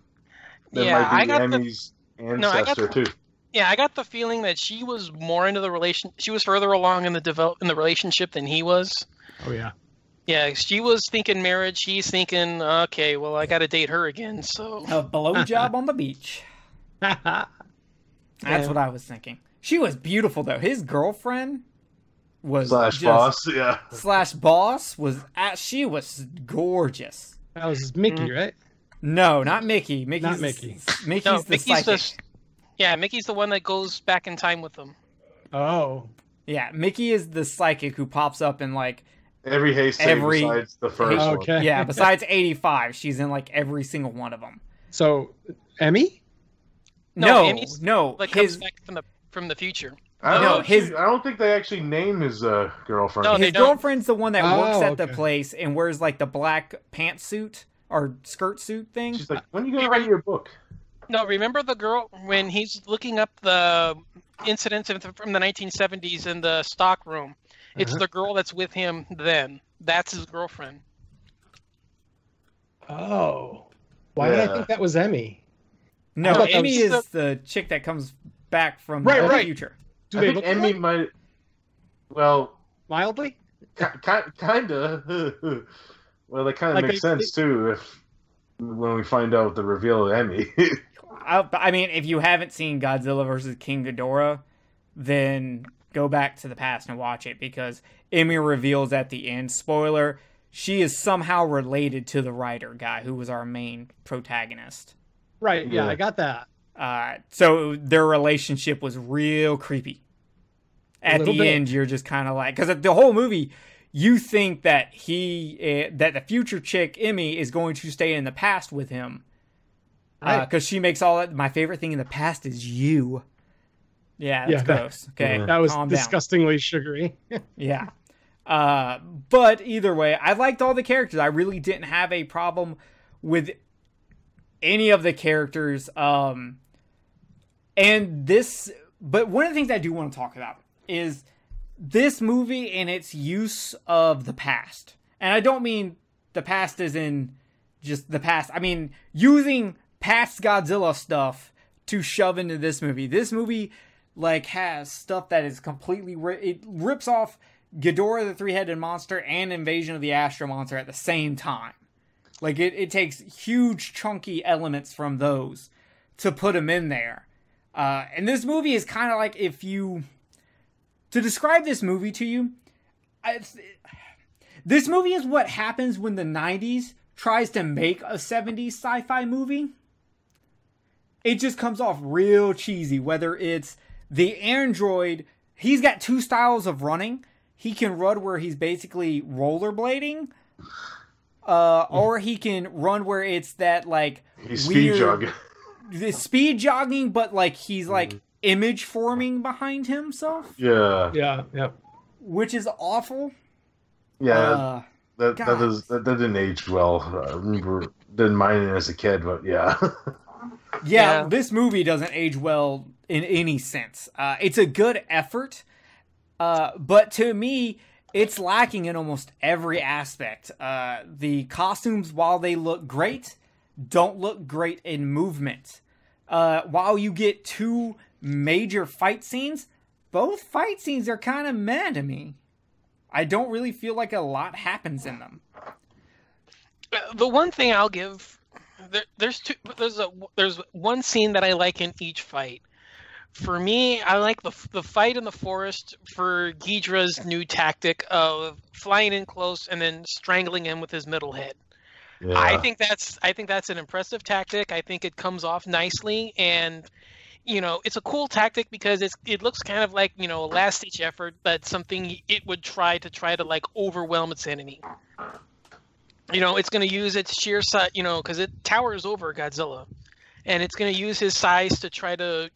that might be Emmy's ancestor, too. Yeah, I got the feeling that she was more into the relation. She was further along in the relationship than he was. Oh, yeah. Yeah, she was thinking marriage. He's thinking, okay, well, I got to date her again. So a blowjob on the beach. That's what I was thinking. She was beautiful, though. His girlfriend was /boss was. She was gorgeous. That was Mickey, right? No, not Mickey. Not Mickey. Mickey's the psychic. Mickey's the one that goes back in time with them. Oh. Yeah, Mickey is the psychic who pops up in, like... Every Heisei besides the first one. Okay. Yeah, besides 85. She's in, like, every single one of them. So, Emmy? No. Comes back from the future. I don't think they actually name his girlfriend. No, his girlfriend's the one that works at the place and wears, like, the black pantsuit or skirt suit thing. She's like, when are you going to write your book? No, remember the girl when he's looking up the incidents from the 1970s in the stock room? It's the girl that's with him then. That's his girlfriend. Oh. Why did I think that was Emmy? No, Emmy is the chick that comes back from the future. I think Emmy might... Well... Mildly? Kind of. Well, that kind of makes sense, too, when we find out the reveal of Emmy. I mean, if you haven't seen Godzilla vs. King Ghidorah, then go back to the past and watch it, because Emmy reveals at the end, spoiler, she is somehow related to the writer guy who was our main protagonist. Right, yeah. I got that. So their relationship was real creepy. At the end, you're just kind of like... Because the whole movie, you think that that the future chick, Emmy, is going to stay in the past with him. Because she makes all that... My favorite thing in the past is you. Yeah, that's gross. Okay, that was disgustingly sugary. Yeah. But either way, I liked all the characters. I really didn't have a problem with any of the characters. And this... But one of the things I do want to talk about is this movie and its use of the past. And I don't mean the past as in just the past. I mean using past Godzilla stuff to shove into this movie. This movie, like, has stuff that is completely... It rips off Ghidorah the Three-Headed Monster and Invasion of the Astro Monster at the same time. Like, it takes huge, chunky elements from those to put them in there. And this movie is kind of like if you... To describe this movie to you, this movie is what happens when the 90s tries to make a 70s sci-fi movie. It just comes off real cheesy, whether it's the android... He's got two styles of running. He can run where he's basically rollerblading, or he can run where it's that, like, he's speed jogging. The speed jogging, but, like, he's, like, image forming behind himself. Yeah. Which is awful. Yeah, that didn't age well. I remember didn't mind it as a kid, but yeah. Yeah, this movie doesn't age well in any sense. It's a good effort, but to me, it's lacking in almost every aspect. The costumes, while they look great, don't look great in movement. While you get 2 major fight scenes, both fight scenes are kind of meh to me. I don't really feel like a lot happens in them. The one thing I'll give, there's one scene that I like in each fight. For me, I like the fight in the forest for Ghidorah's new tactic of flying in close and then strangling him with his middle head. Yeah. I think that's an impressive tactic. I think it comes off nicely, and it's a cool tactic because it looks kind of like a last ditch effort, but something it would try to like overwhelm its enemy. It's going to use its sheer size, because it towers over Godzilla, and it's going to use his size to try to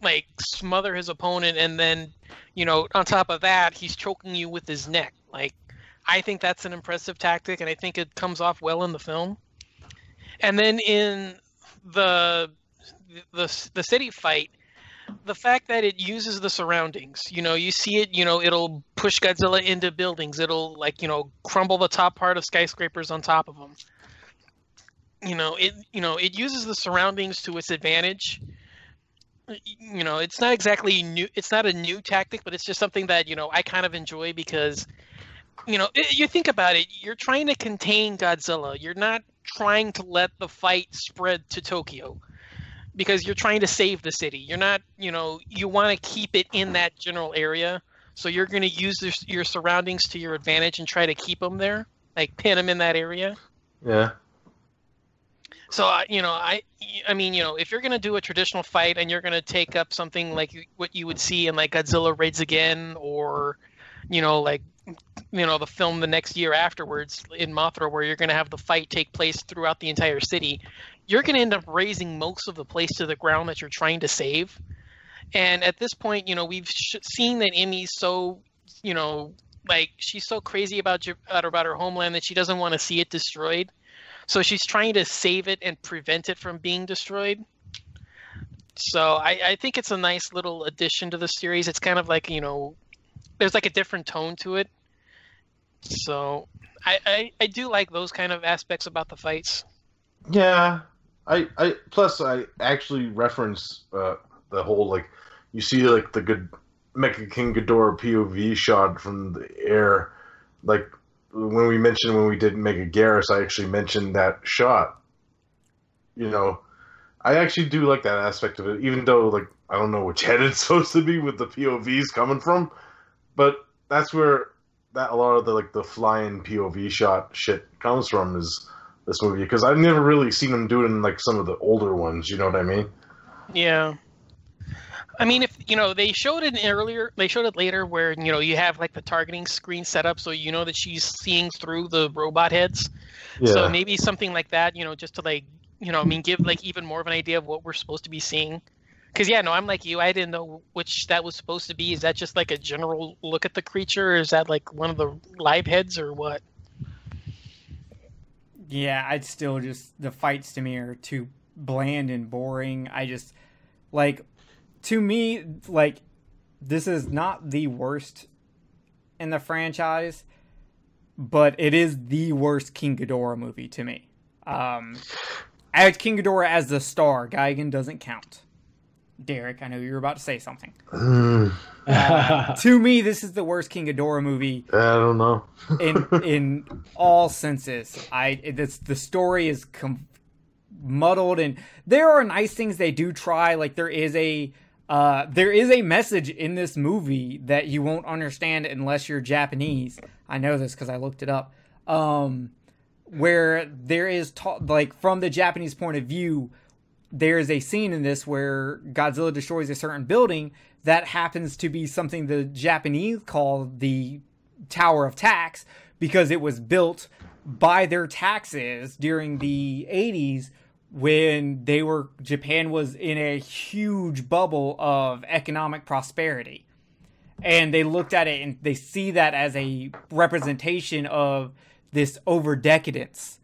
like smother his opponent, and then on top of that, he's choking you with his neck. Like, I think that's an impressive tactic, and I think it comes off well in the film. And then in the city fight, the fact that it uses the surroundings, you see it, it'll push Godzilla into buildings. It'll crumble the top part of skyscrapers on top of them. It uses the surroundings to its advantage. It's not exactly new. It's not a new tactic, but it's just something that, I kind of enjoy because, you think about it, you're trying to contain Godzilla. You're not trying to let the fight spread to Tokyo because you're trying to save the city. You're not, you want to keep it in that general area. So you're going to use your surroundings to your advantage and try to keep them there, like pin them in that area. Yeah. So, I mean, if you're going to do a traditional fight and you're going to take up something like what you would see in like Godzilla Raids Again, or, the film the next year afterwards in Mothra, where you're going to have the fight take place throughout the entire city, you're going to end up raising most of the place to the ground that you're trying to save. And at this point, we've seen that Emmy's so, she's so crazy about her homeland that she doesn't want to see it destroyed. So she's trying to save it and prevent it from being destroyed. So I think it's a nice little addition to the series. It's kind of like, there's like a different tone to it. So I do like those kind of aspects about the fights. Yeah. Plus I actually reference the whole, like, you see like the good Mecha King Ghidorah POV shot from the air, like, when we did Mega Garrus, I actually mentioned that shot. I actually do like that aspect of it, even though, like, I don't know which head it's supposed to be with the POVs coming from, but that's where a lot of the flying POV shot shit comes from, is this movie, because I've never really seen them do it in like some of the older ones. You know what I mean? Yeah. I mean, if they showed it later, where you have like the targeting screen set up, so that she's seeing through the robot heads. Yeah. So maybe something like that, just to like, give like even more of an idea of what we're supposed to be seeing. Because I'm like you, I didn't know which that was supposed to be. Is that just like a general look at the creature, or is that like one of the live heads, or what? Yeah, I'd still the fights to me are too bland and boring. I just like. To me, like, this is not the worst in the franchise, but it is the worst King Ghidorah movie to me. I had King Ghidorah as the star. Gigan doesn't count. Derek, I know you were about to say something. To me, this is the worst King Ghidorah movie. I don't know. in all senses. The story is muddled, and there are nice things they do try. Like, there is a message in this movie that you won't understand unless you're Japanese. I know this because I looked it up. Where there is, from the Japanese point of view, there's a scene in this where Godzilla destroys a certain building that happens to be something the Japanese call the Tower of Tax, because it was built by their taxes during the 80s, when Japan was in a huge bubble of economic prosperity. And they looked at it and they see that as a representation of this over decadence.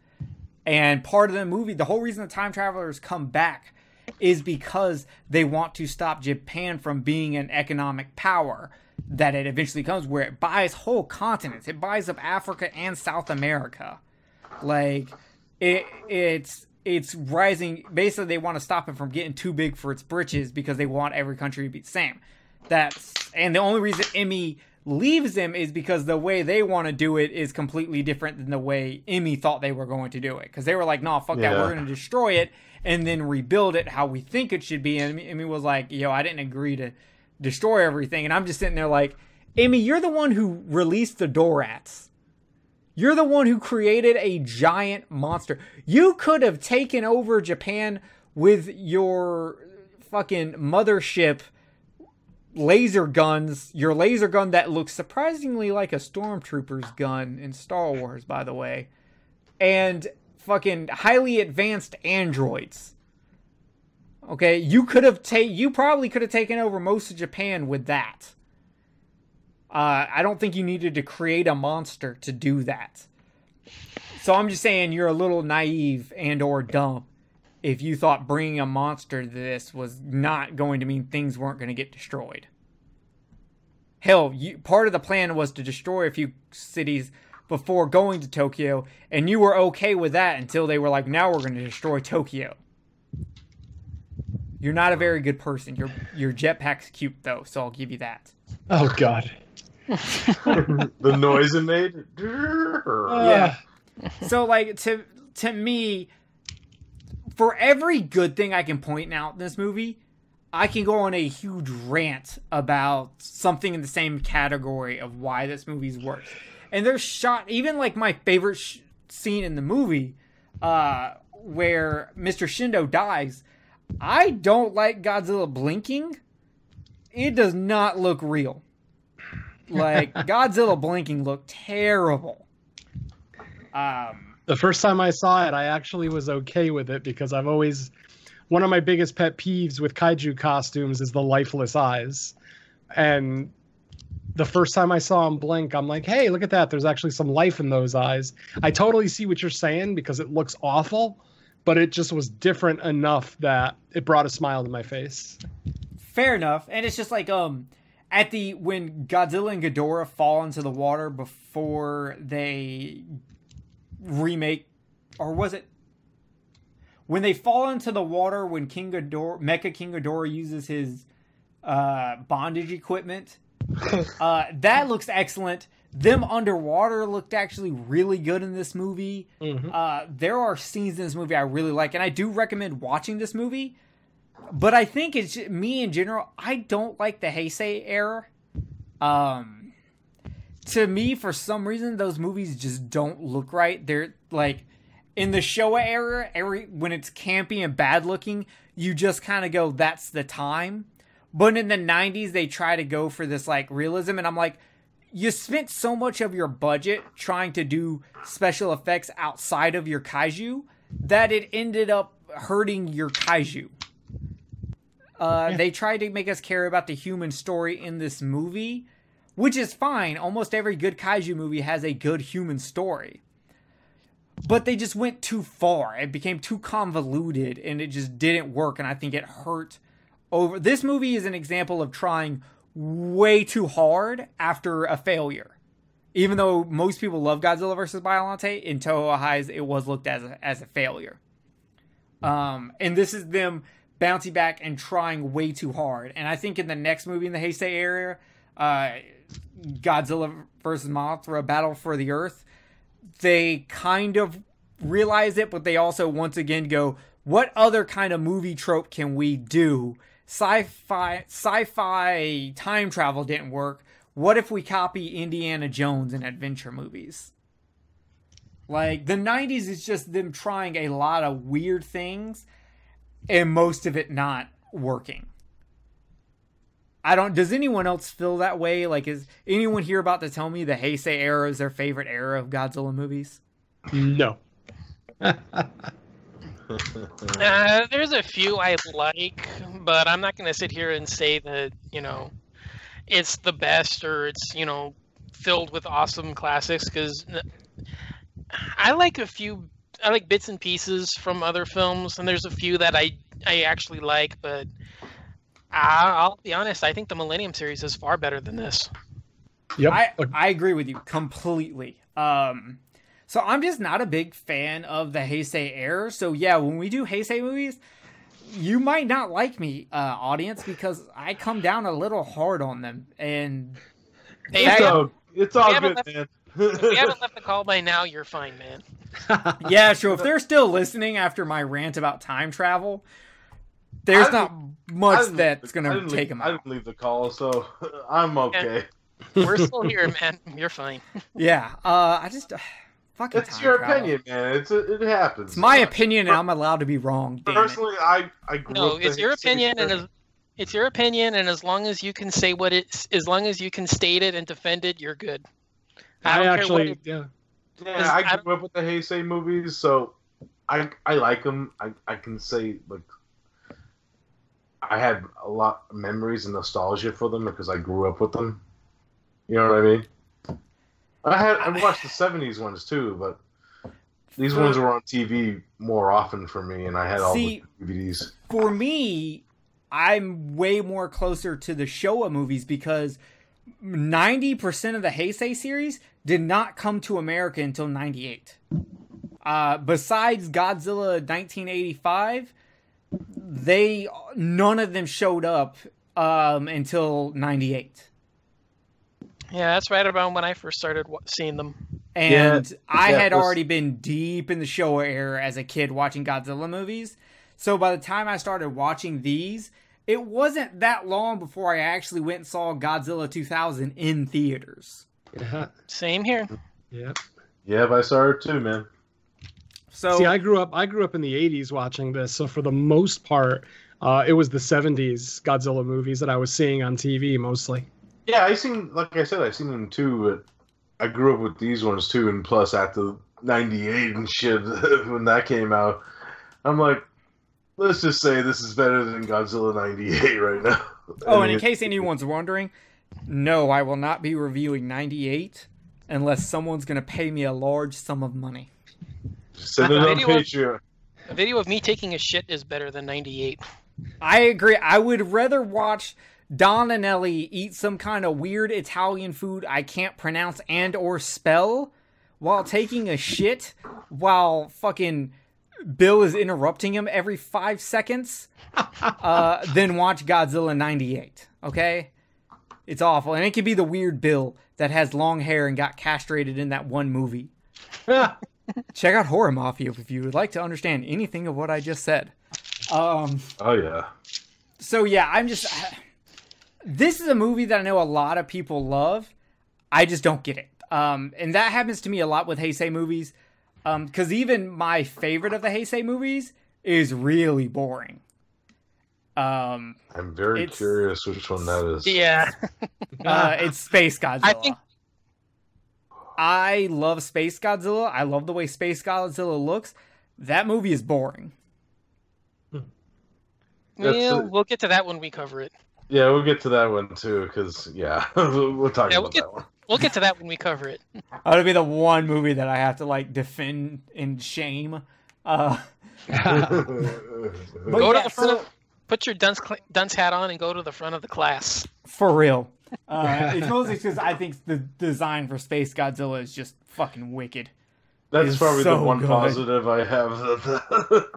And part of the movie, the whole reason the time travelers come back is because they want to stop Japan from being an economic power that it eventually comes, where it buys whole continents. It buys up Africa and South America. Like, it's rising. Basically, they want to stop it from getting too big for its britches because they want every country to be the same. And the only reason Emmy leaves them is because the way they want to do it is completely different than the way Emmy thought they were going to do it. Because they were like, no, fuck that, we're going to destroy it and then rebuild it how we think it should be. And Emmy was like, yo, I didn't agree to destroy everything. And I'm just sitting there like, Emmy, you're the one who released the Dorats. You're the one who created a giant monster. You could have taken over Japan with your fucking mothership laser guns, your laser gun that looks surprisingly like a stormtrooper's gun in Star Wars, by the way, and fucking highly advanced androids. Okay, you probably could have taken over most of Japan with that. I don't think you needed to create a monster to do that. So I'm just saying you're a little naive and or dumb if you thought bringing a monster to this was not going to mean things weren't going to get destroyed. Hell, part of the plan was to destroy a few cities before going to Tokyo, and you were okay with that until they were like, now we're going to destroy Tokyo. You're not a very good person. Your jetpack's cute, though, so I'll give you that. Oh, God. The noise it made? Yeah. So, like, to me, for every good thing I can point out in this movie, I can go on a huge rant about something in the same category of why this movie's works. And there's even like my favorite scene in the movie, where Mr. Shindo dies. I don't like Godzilla blinking. It does not look real. Like, Godzilla blinking looked terrible. The first time I saw it, I actually was okay with it because one of my biggest pet peeves with kaiju costumes is the lifeless eyes. And the first time I saw him blink, I'm like, hey, look at that. There's actually some life in those eyes. I totally see what you're saying because it looks awful, but it just was different enough that it brought a smile to my face. Fair enough. And it's just like, when Godzilla and Ghidorah fall into the water before they remake, or was it when they fall into the water when Mecha King Ghidorah uses his bondage equipment? That looks excellent. Them underwater looked actually really good in this movie. Mm-hmm. There are scenes in this movie I really like, and I do recommend watching this movie. But I think it's me in general. I don't like the Heisei era. To me, for some reason, those movies just don't look right. They're like in the Showa era. When it's campy and bad looking, you just kind of go, "That's the time." But in the 90s, they try to go for this like realism, and I'm like, you spent so much of your budget trying to do special effects outside of your kaiju that it ended up hurting your kaiju. They tried to make us care about the human story in this movie, which is fine. Almost every good kaiju movie has a good human story. But they just went too far. It became too convoluted, and it just didn't work, and I think it hurt. This movie is an example of trying way too hard after a failure. Even though most people love Godzilla vs. Biollante, in Toho Eyes, it was looked as a failure. And this is them bouncing back and trying way too hard. And I think in the next movie in the Heisei area, Godzilla vs. Mothra, Battle for the Earth, they kind of realize it, but they also once again go, what other kind of movie trope can we do? Sci-fi time travel didn't work. What if we copy Indiana Jones and adventure movies? Like, the 90s is just them trying a lot of weird things and most of it not working. Does anyone else feel that way? Like, is anyone here about to tell me the Heisei era is their favorite era of Godzilla movies? No. There's a few I like, but I'm not going to sit here and say that, it's the best or it's, filled with awesome classics, because I like bits and pieces from other films, and there's a few that I I actually like, but I'll be honest. I think the Millennium series is far better than this. Yep. I agree with you completely. So I'm just not a big fan of the Heisei era. So yeah, when we do Heisei movies, you might not like me, audience, because I come down a little hard on them. And Hey, it's all good, left, man. if we haven't left the call by now, you're fine, man. yeah, sure. If they're still listening after my rant about time travel, there's not much that's going to take them out. I didn't leave the call, so I'm okay. We're still here, man. You're fine. Yeah, I just... fucking It's time your travel. opinion, man. It happens. It's my opinion, and I'm allowed to be wrong. Damn Personally, I grew No, up it's your opinion, and it's your opinion, and as long as you can say what it's, as long as you can state it and defend it, you're good. I don't actually, care yeah, I grew up with the Heisei movies, so I like them. I can say like I had a lot of memories and nostalgia for them because I grew up with them. You know what I mean? I watched the '70s ones too, but these ones were on TV more often for me, and I had all the DVDs. For me, I'm way more closer to the Showa movies because 90% of the Heisei series did not come to America until '98. Besides Godzilla 1985, none of them showed up until '98. Yeah, that's right around when I first started seeing them. And I had already been deep in the Showa era as a kid watching Godzilla movies. So by the time I started watching these, it wasn't that long before I actually went and saw Godzilla 2000 in theaters. Yeah. Same here. Yeah. Yeah, but I saw it too, man. So See, I grew up in the 80s watching this, so for the most part, it was the 70s Godzilla movies that I was seeing on TV mostly. Yeah, I've seen them too, but I grew up with these ones too, and plus after '98 and shit, when that came out, I'm like, let's just say this is better than Godzilla '98 right now. and in case anyone's wondering, no, I will not be reviewing '98 unless someone's going to pay me a large sum of money. Send it on Patreon. A video of me taking a shit is better than '98. I agree. I would rather watch Don and Ellie eat some kind of weird Italian food I can't pronounce and or spell while taking a shit while fucking Bill is interrupting him every 5 seconds than watch Godzilla 98. Okay? It's awful. And it could be the weird Bill that has long hair and got castrated in that one movie. Check out Horror Mafia if you would like to understand anything of what I just said. Oh yeah. So yeah, this is a movie that I know a lot of people love. I just don't get it. And that happens to me a lot with Heisei movies. Because even my favorite of the Heisei movies is really boring. I'm very curious which one that is. Yeah. It's Space Godzilla. I love Space Godzilla. I love the way Space Godzilla looks. That movie is boring. We'll get to that when we cover it. Yeah, we'll get to that one too, because we'll talk about that one. We'll get to that when we cover it. That'll be the one movie that I have to defend in shame. Go to the front. Put your dunce hat on and go to the front of the class. For real. It's mostly because I think the design for Space Godzilla is just fucking wicked. That's probably so the one good. positive I have.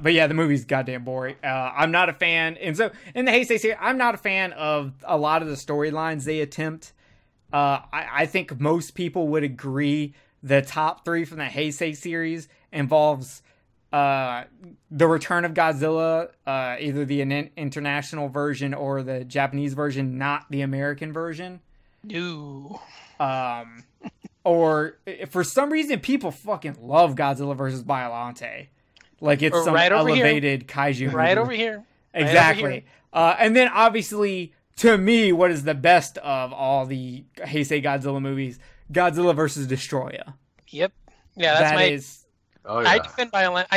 But yeah, the movie's goddamn boring. I'm not a fan. And so, in the Heisei series, I'm not a fan of a lot of the storylines they attempt. I think most people would agree the top 3 from the Heisei series involves the return of Godzilla, either the international version or the Japanese version, not the American version. No. Or for some reason, people fucking love Godzilla versus Biollante. Like it's some elevated kaiju. Right over here. Exactly. Right over here. And then obviously, to me, what is the best of all the Heisei Godzilla movies? Godzilla versus Destroya. Yep. Yeah, that's my... is... Oh, yeah. I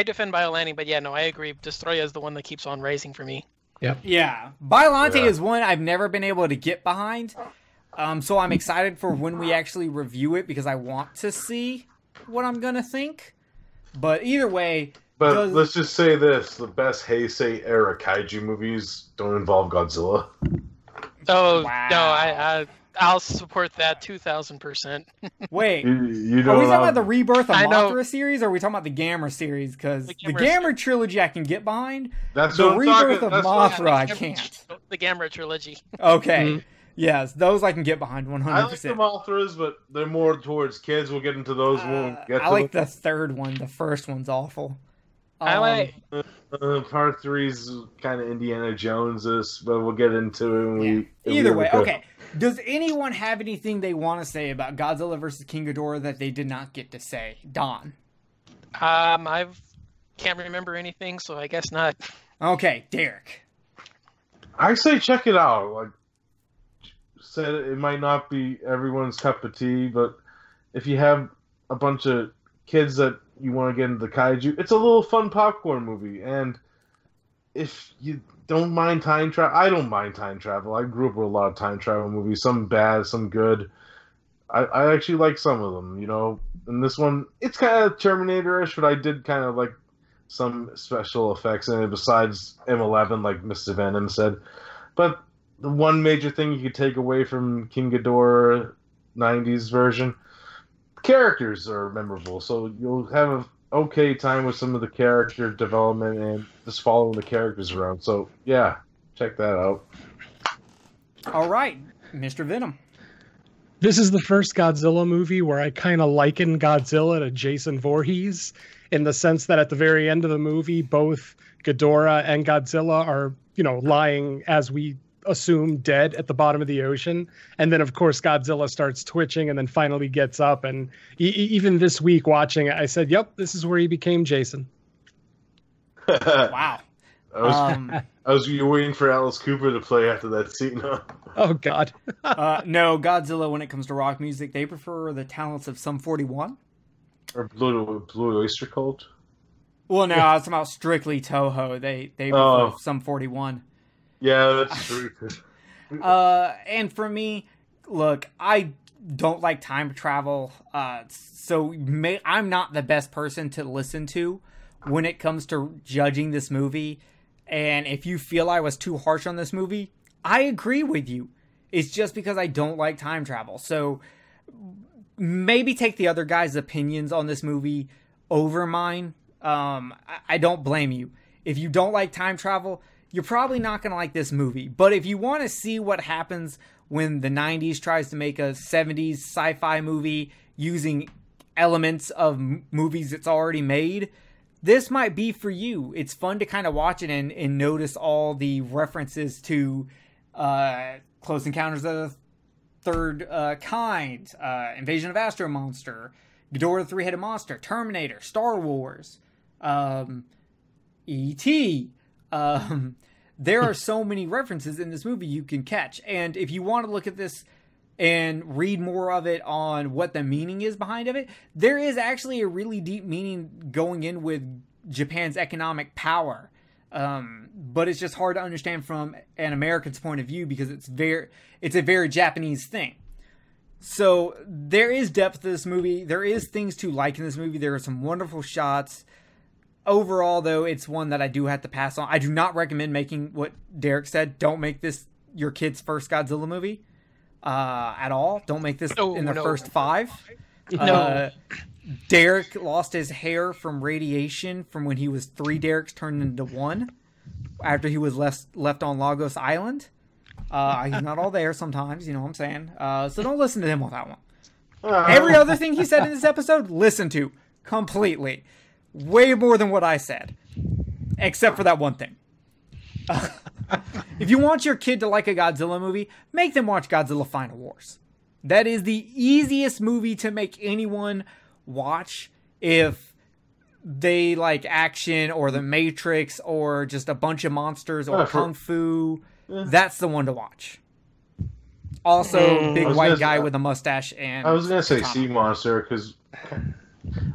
defend Biollante, but yeah, no, I agree. Destroya is the one that keeps on rising for me. Yep. Yeah. Biollante is one I've never been able to get behind. So I'm excited for when we actually review it because I want to see what I'm going to think. But either way... But let's just say this: the best Heisei era kaiju movies don't involve Godzilla. Oh Wow. no, I'll support that 2000%. Wait, You are know, we talking about the rebirth of I know. Mothra series, or are we talking about the Gamera series? Because the Gamera Gamera trilogy I can get behind. That's The what I'm rebirth talking. of That's what- Mothra I can't. The Gamera trilogy. Okay, yes, those I can get behind 100%. I like the Mothras, but they're more towards kids. We'll get into those when we get to I like them. the third one. The first one's awful. I like. Part 3's kind of Indiana Jones-ish, but we'll get into it when we... Either way, okay. Does anyone have anything they want to say about Godzilla vs. King Ghidorah that they did not get to say? Don. I can't remember anything, so I guess not. Okay, Derek. I say check it out. Like, said it might not be everyone's cup of tea, but if you have a bunch of kids that you want to get into the kaiju, it's a little fun popcorn movie. And if you don't mind time travel, I don't mind time travel. I grew up with a lot of time travel movies, some bad, some good. I actually like some of them, you know. And this one, it's kind of Terminator-ish, but I did kind of like some special effects in it besides M11, like Mr. Venom said. But the one major thing you could take away from King Ghidorah 90s version, characters are memorable, so you'll have an okay time with some of the character development and just following the characters around. So, yeah, check that out. All right, Mr. Venom. This is the first Godzilla movie where I kind of liken Godzilla to Jason Voorhees in the sense that at the very end of the movie, both Ghidorah and Godzilla are, lying as we assume dead at the bottom of the ocean. And then, of course, Godzilla starts twitching and then finally gets up. And even this week watching it, I said, yep, this is where he became Jason. Wow. I was waiting for Alice Cooper to play after that scene. Oh, God. No, Godzilla, when it comes to rock music, they prefer the talents of Sum 41. Or Blue Oyster Cult. Well, no, I was talking about strictly Toho. They prefer Sum 41. Yeah, that's true. And for me, look, I don't like time travel, so I'm not the best person to listen to when it comes to judging this movie. And if you feel I was too harsh on this movie, I agree with you. It's just because I don't like time travel. So maybe take the other guy's opinions on this movie over mine. I don't blame you. If you don't like time travel, you're probably not going to like this movie. But if you want to see what happens when the 90s tries to make a 70s sci-fi movie using elements of movies it's already made, this might be for you. It's fun to kind of watch it and notice all the references to Close Encounters of the Third Kind, Invasion of Astro Monster, Ghidorah the Three-Headed Monster, Terminator, Star Wars, E.T., there are so many references in this movie you can catch. And if you want to look at this and read more of it on what the meaning is behind of it, there is actually a really deep meaning going in with Japan's economic power. But it's just hard to understand from an American's point of view because it's a very Japanese thing. So there is depth to this movie. There is things to like in this movie. There are some wonderful shots. Overall, though, it's one that I do have to pass on. I do not recommend making what Derek said. Don't make this your kid's first Godzilla movie at all. Don't make this in the first 5. No. Derek lost his hair from radiation from when he was 3 Dereks turned into 1 after he was left on Lagos Island. He's not all there sometimes, you know what I'm saying? So don't listen to him on that one. Every other thing he said in this episode, listen to completely. Way more than what I said. Except for that one thing. If you want your kid to like a Godzilla movie, make them watch Godzilla Final Wars. That is the easiest movie to make anyone watch if they like action or The Matrix or just a bunch of monsters or Kung Fu. That's the one to watch. Also, big white guy with a mustache and... I was going to say Sea Monster because...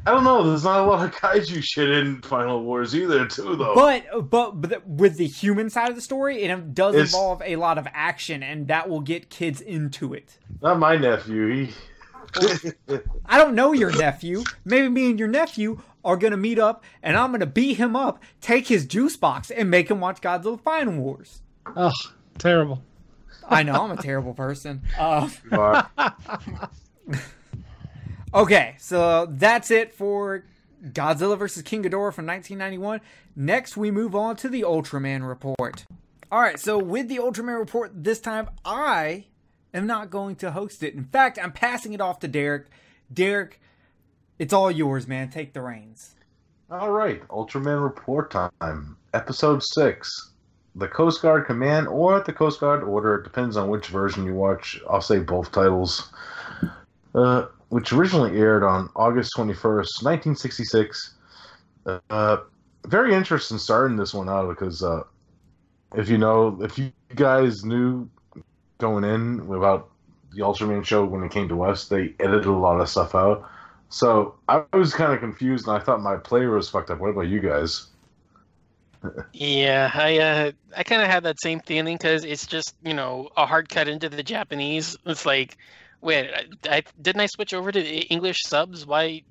I don't know. There's not a lot of kaiju shit in Final Wars either, too, though. But with the human side of the story, it does involve a lot of action, and that will get kids into it. Not my nephew. I don't know your nephew. Maybe me and your nephew are going to meet up, and I'm going to beat him up, take his juice box, and make him watch Godzilla Final Wars. Oh, terrible. I know, I'm a terrible person. Okay, so that's it for Godzilla vs. King Ghidorah from 1991. Next, we move on to the Ultraman Report. All right, so with the Ultraman Report this time, I am not going to host it. In fact, I'm passing it off to Derek. Derek, it's all yours, man. Take the reins. All right, Ultraman Report time. Episode 6. The Coast Guard Command or the Coast Guard Order. It depends on which version you watch. I'll say both titles. Which originally aired on August 21st, 1966. Very interesting starting this one out because if you guys knew going in about the Ultraman show when it came to us, they edited a lot of stuff out. So I was kind of confused and I thought my player was fucked up. What about you guys? Yeah, I kind of had that same feeling because it's just, a hard cut into the Japanese. It's like, wait, didn't I switch over to the English subs? Why,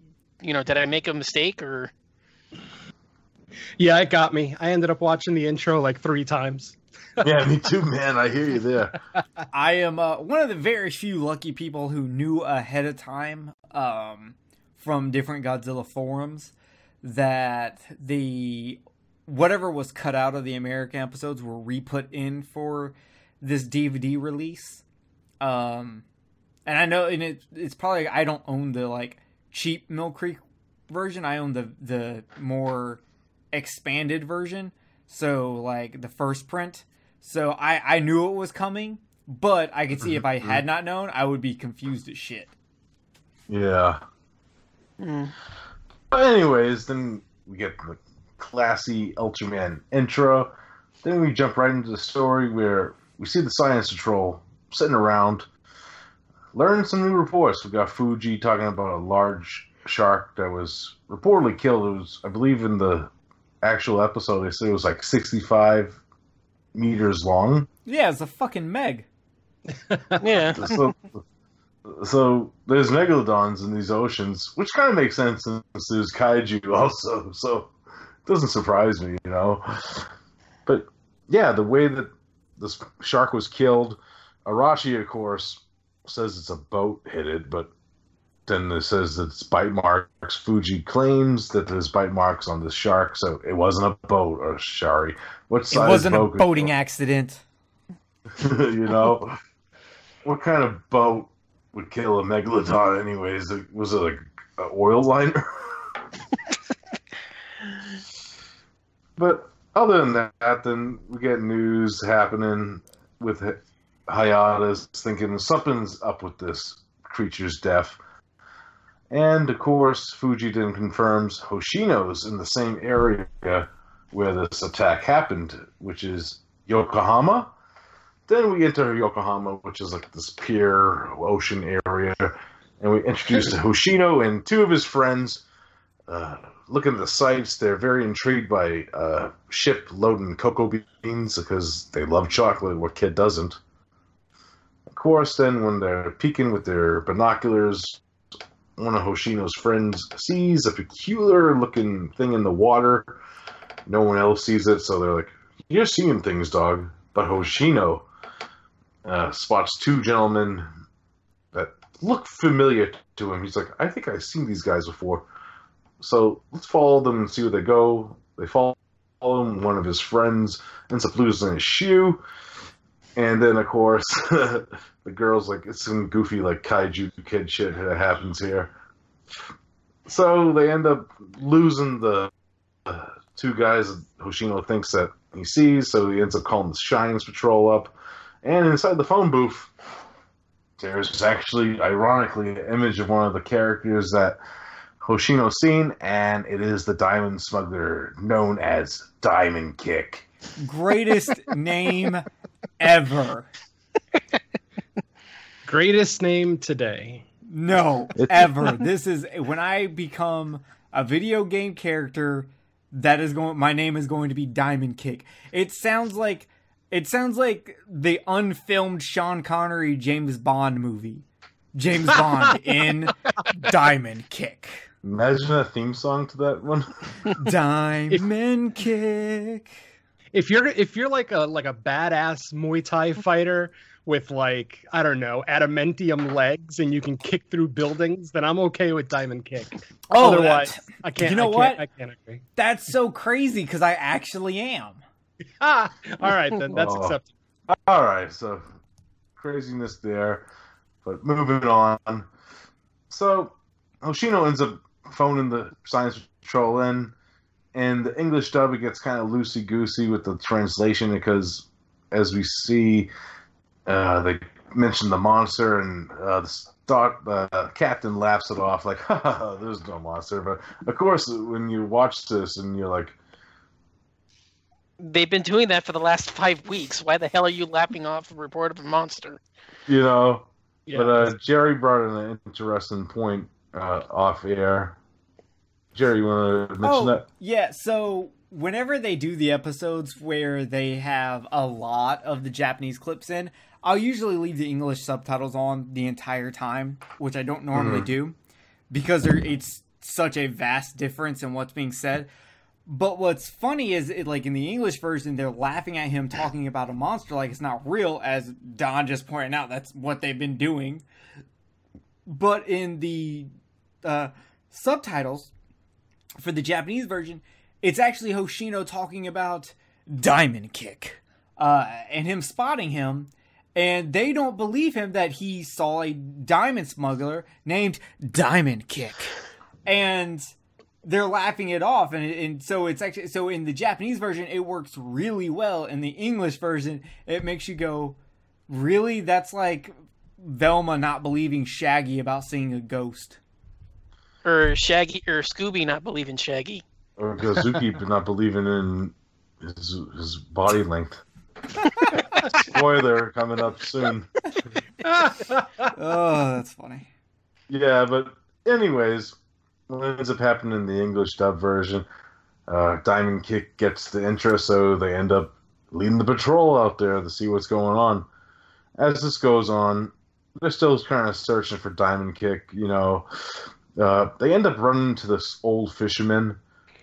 did I make a mistake or? Yeah, it got me. I ended up watching the intro like 3 times. Yeah, me too, man. I hear you there. I am one of the very few lucky people who knew ahead of time from different Godzilla forums that whatever was cut out of the American episodes were re-put in for this DVD release. And I know, and it's probably, I don't own the cheap Mill Creek version. I own the more expanded version. So the first print. So I knew it was coming, but I could see if I had not known, I would be confused as shit. Yeah. But anyways, then we get the classy Ultraman intro. Then we jump right into the story where we see the Science Patrol sitting around, learning some new reports. We got Fuji talking about a large shark that was reportedly killed. It was, I believe, in the actual episode, they said it was 65 meters long. Yeah, it's a fucking meg. Yeah. So there's megalodons in these oceans, which kind of makes sense since there's kaiju also. So it doesn't surprise me, But yeah, the way that this shark was killed, Arashi, of course, says it's a boat hit it, but then it says that it's bite marks. Fuji claims that there's bite marks on the shark, so it wasn't a boat. Or sorry, what size? It wasn't boat a boating accident. What kind of boat would kill a megalodon? Anyways, was it an oil liner? But other than that, then we get news happening with Hayata's thinking something's up with this creature's death. And, of course, Fuji then confirms Hoshino's in the same area where this attack happened, which is Yokohama. Then we enter Yokohama, which is this pier, ocean area, and we introduce Hoshino and 2 of his friends. Looking at the sights, they're very intrigued by a ship loading cocoa beans because they love chocolate. What kid doesn't? Of course, then when they're peeking with their binoculars, one of Hoshino's friends sees a peculiar-looking thing in the water. No one else sees it, so they're like, "You're seeing things, dog." But Hoshino spots 2 gentlemen that look familiar to him. He's like, "I think I've seen these guys before." So let's follow them and see where they go. They follow him. One of his friends ends up losing his shoe. And then, of course, the girl's like, it's some goofy, kaiju kid shit that happens here. So they end up losing the 2 guys that Hoshino thinks that he sees, so he ends up calling the Science Patrol up. And inside the phone booth, there's actually, ironically, an image of one of the characters that Hoshino's seen, and it is the diamond smuggler known as Diamond Kick. Greatest name ever. Greatest name today. No, ever. This is when I become a video game character. My name is going to be Diamond Kick. It sounds like the unfilmed Sean Connery James Bond movie. James Bond in Diamond Kick. Imagine a theme song to that one. Diamond Kick. If you're like a badass Muay Thai fighter with, like, I don't know, adamantium legs and you can kick through buildings, then I'm okay with Diamond Kick. Oh, Otherwise, I can't. You know what? I can't agree. That's so crazy because I actually am. All right, then that's acceptable. All right, so craziness there, but moving on. So Hoshino ends up phoning the Science Patrol in, and the English dub, it gets kind of loosey-goosey with the translation because, as we see, they mention the monster, and the captain laughs it off like, ha, there's no monster. But, of course, when you watch this and you're like... They've been doing that for the last 5 weeks. Why the hell are you laughing off the report of a monster? You know? Yeah. But Jerry brought in an interesting point off air. Jerry, you want to mention that? Yeah, so whenever they do the episodes where they have a lot of the Japanese clips in, I'll usually leave the English subtitles on the entire time, which I don't normally do, because it's such a vast difference in what's being said. But what's funny is, like, in the English version, they're laughing at him talking about a monster like it's not real, as Don just pointed out. That's what they've been doing. But in the subtitles for the Japanese version, it's actually Hoshino talking about Diamond Kick and him spotting him. And they don't believe him that he saw a diamond smuggler named Diamond Kick. And they're laughing it off, and so it's actually, so in the Japanese version it works really well. In the English version, it makes you go, really? That's like Velma not believing Shaggy about seeing a ghost, or Shaggy or Scooby not believing Shaggy, or Gozuki not believing in his body length. Spoiler coming up soon. Oh, that's funny. Yeah, but anyways, what ends up happening in the English dub version, Diamond Kick gets the intro, so they end up leading the patrol out there to see what's going on. As this goes on, they're still kind of searching for Diamond Kick, you know. They end up running into this old fisherman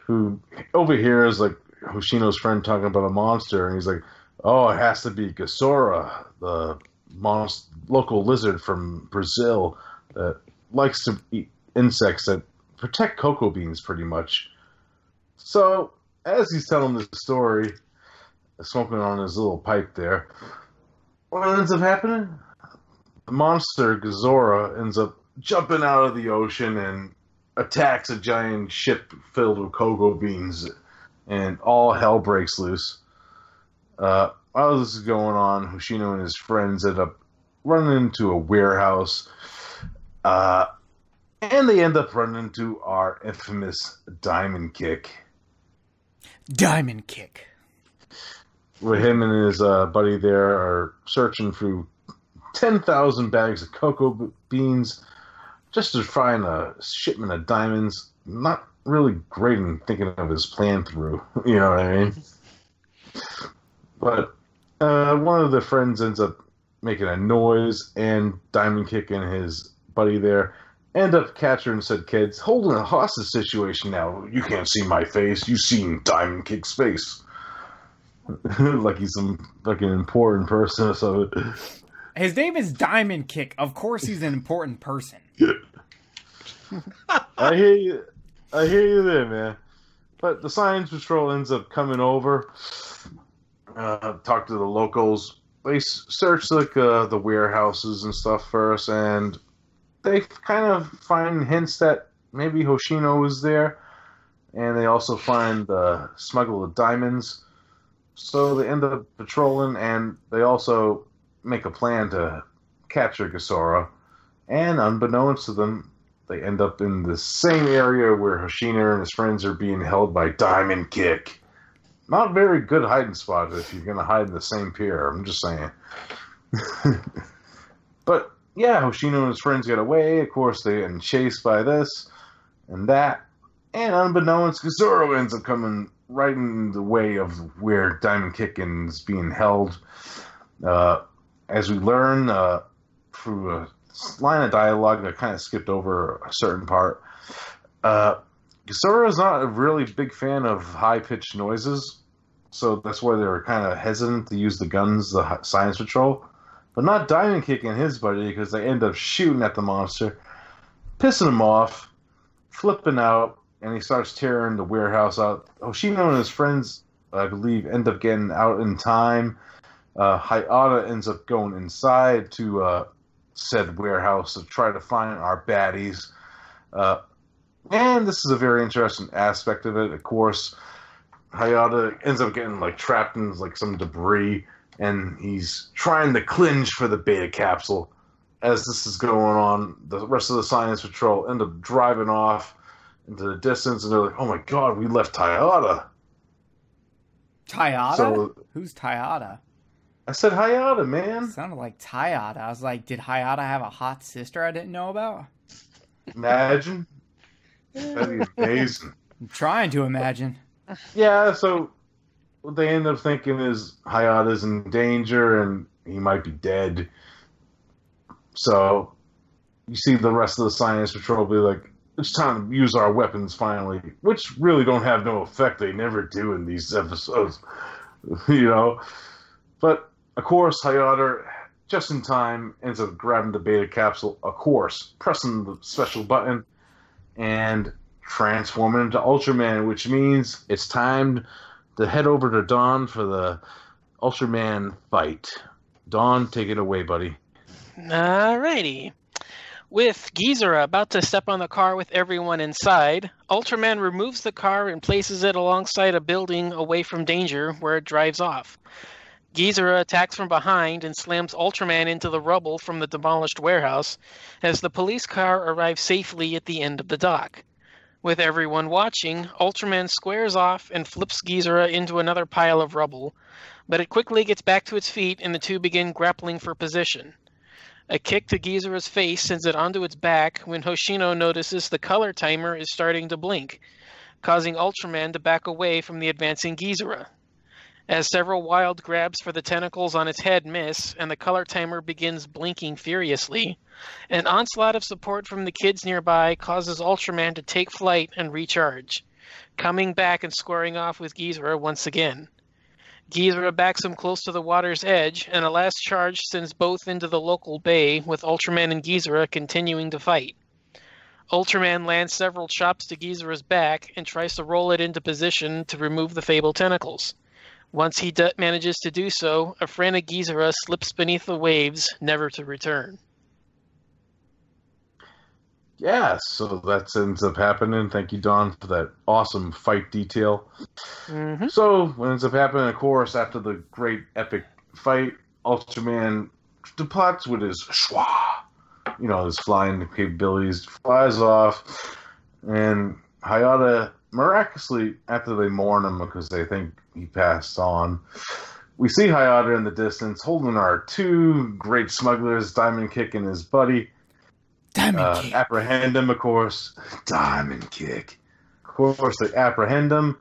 who overhears, like, Hoshino's friend talking about a monster, and he's like, oh, it has to be Ghidorah, the local lizard from Brazil that likes to eat insects that protect cocoa beans, pretty much. So, as he's telling this story, smoking on his little pipe there, what ends up happening? The monster, Ghidorah, ends up jumping out of the ocean and attacks a giant ship filled with cocoa beans, and all hell breaks loose. While this is going on, Hoshino and his friends end up running into a warehouse, and they end up running into our infamous Diamond Kick. Diamond Kick. Where him and his buddy there are searching through 10,000 bags of cocoa beans just to find a shipment of diamonds. Not really great in thinking of his plan through, you know what I mean? But one of the friends ends up making a noise, and Diamond Kick and his buddy there end up capturing said kids, holding a hostage situation now. You can't see my face. You've seen Diamond Kick's face. Like he's some fucking important person or something. His name is Diamond Kick. Of course he's an important person. I hear you there, man. But the Science Patrol ends up coming over, talk to the locals. They search like the warehouses and stuff first, and they kind of find hints that maybe Hoshino was there, and they also find the smuggle of diamonds. So they end up patrolling, and they also make a plan to capture Ghidorah. And unbeknownst to them, they end up in the same area where Hoshino and his friends are being held by Diamond Kick. Not very good hiding spot if you're going to hide in the same pier. I'm just saying. But, yeah, Hoshino and his friends get away. Of course, they get chased by this and that. And unbeknownst, Ghidorah ends up coming right in the way of where Diamond Kick is being held. As we learn through a line of dialogue that kind of skipped over a certain part. Ghidorah is not a really big fan of high-pitched noises, so that's why they were kind of hesitant to use the guns, the Science Patrol. But not diamond kicking his buddy because they end up shooting at the monster, pissing him off, flipping out, and he starts tearing the warehouse out. Hoshino and his friends, I believe, end up getting out in time. Hayata ends up going inside to said warehouse to try to find our baddies. And this is a very interesting aspect of it. Of course, Hayata ends up getting like trapped in like some debris, and he's trying to clinch for the beta capsule. As this is going on, the rest of the Science Patrol end up driving off into the distance, and they're like, "Oh my god, we left Hayata." Hayata? So, Who's Hayata? I said Hayata, man. Sounded like Hayata. I was like, did Hayata have a hot sister I didn't know about? Imagine. That'd be amazing. I'm trying to imagine. Yeah, so what they end up thinking is Hayata's in danger and he might be dead. So you see the rest of the Science Patrol be like, it's time to use our weapons finally, which really don't have no effect. They never do in these episodes, you know. But, of course, Hayata, just in time, ends up grabbing the beta capsule, of course, pressing the special button, and transforming into Ultraman, which means it's time to head over to Dawn for the Ultraman fight. Dawn, take it away, buddy. Alrighty. With Ghidorah about to step on the car with everyone inside, Ultraman removes the car and places it alongside a building away from danger where it drives off. Ghidorah attacks from behind and slams Ultraman into the rubble from the demolished warehouse as the police car arrives safely at the end of the dock. With everyone watching, Ultraman squares off and flips Ghidorah into another pile of rubble, but it quickly gets back to its feet and the two begin grappling for position. A kick to Ghidorah's face sends it onto its back when Hoshino notices the color timer is starting to blink, causing Ultraman to back away from the advancing Ghidorah. As several wild grabs for the tentacles on its head miss and the color timer begins blinking furiously, an onslaught of support from the kids nearby causes Ultraman to take flight and recharge, coming back and squaring off with Ghidorah once again. Ghidorah backs him close to the water's edge, and a last charge sends both into the local bay, with Ultraman and Ghidorah continuing to fight. Ultraman lands several chops to Ghidorah's back and tries to roll it into position to remove the fabled tentacles. Once he manages to do so, a frantic Ghidorah slips beneath the waves, never to return. Yeah, so that ends up happening. Thank you, Don, for that awesome fight detail. Mm-hmm. So, what ends up happening, of course, after the great epic fight, Ultraman departs with his schwa, you know, his flying capabilities, flies off, and Hayata, miraculously, after they mourn him because they think he passed on, we see Hayata in the distance holding our two great smugglers, Diamond Kick and his buddy. Diamond Kick. Apprehend him, of course. Diamond Kick. Of course, they apprehend him.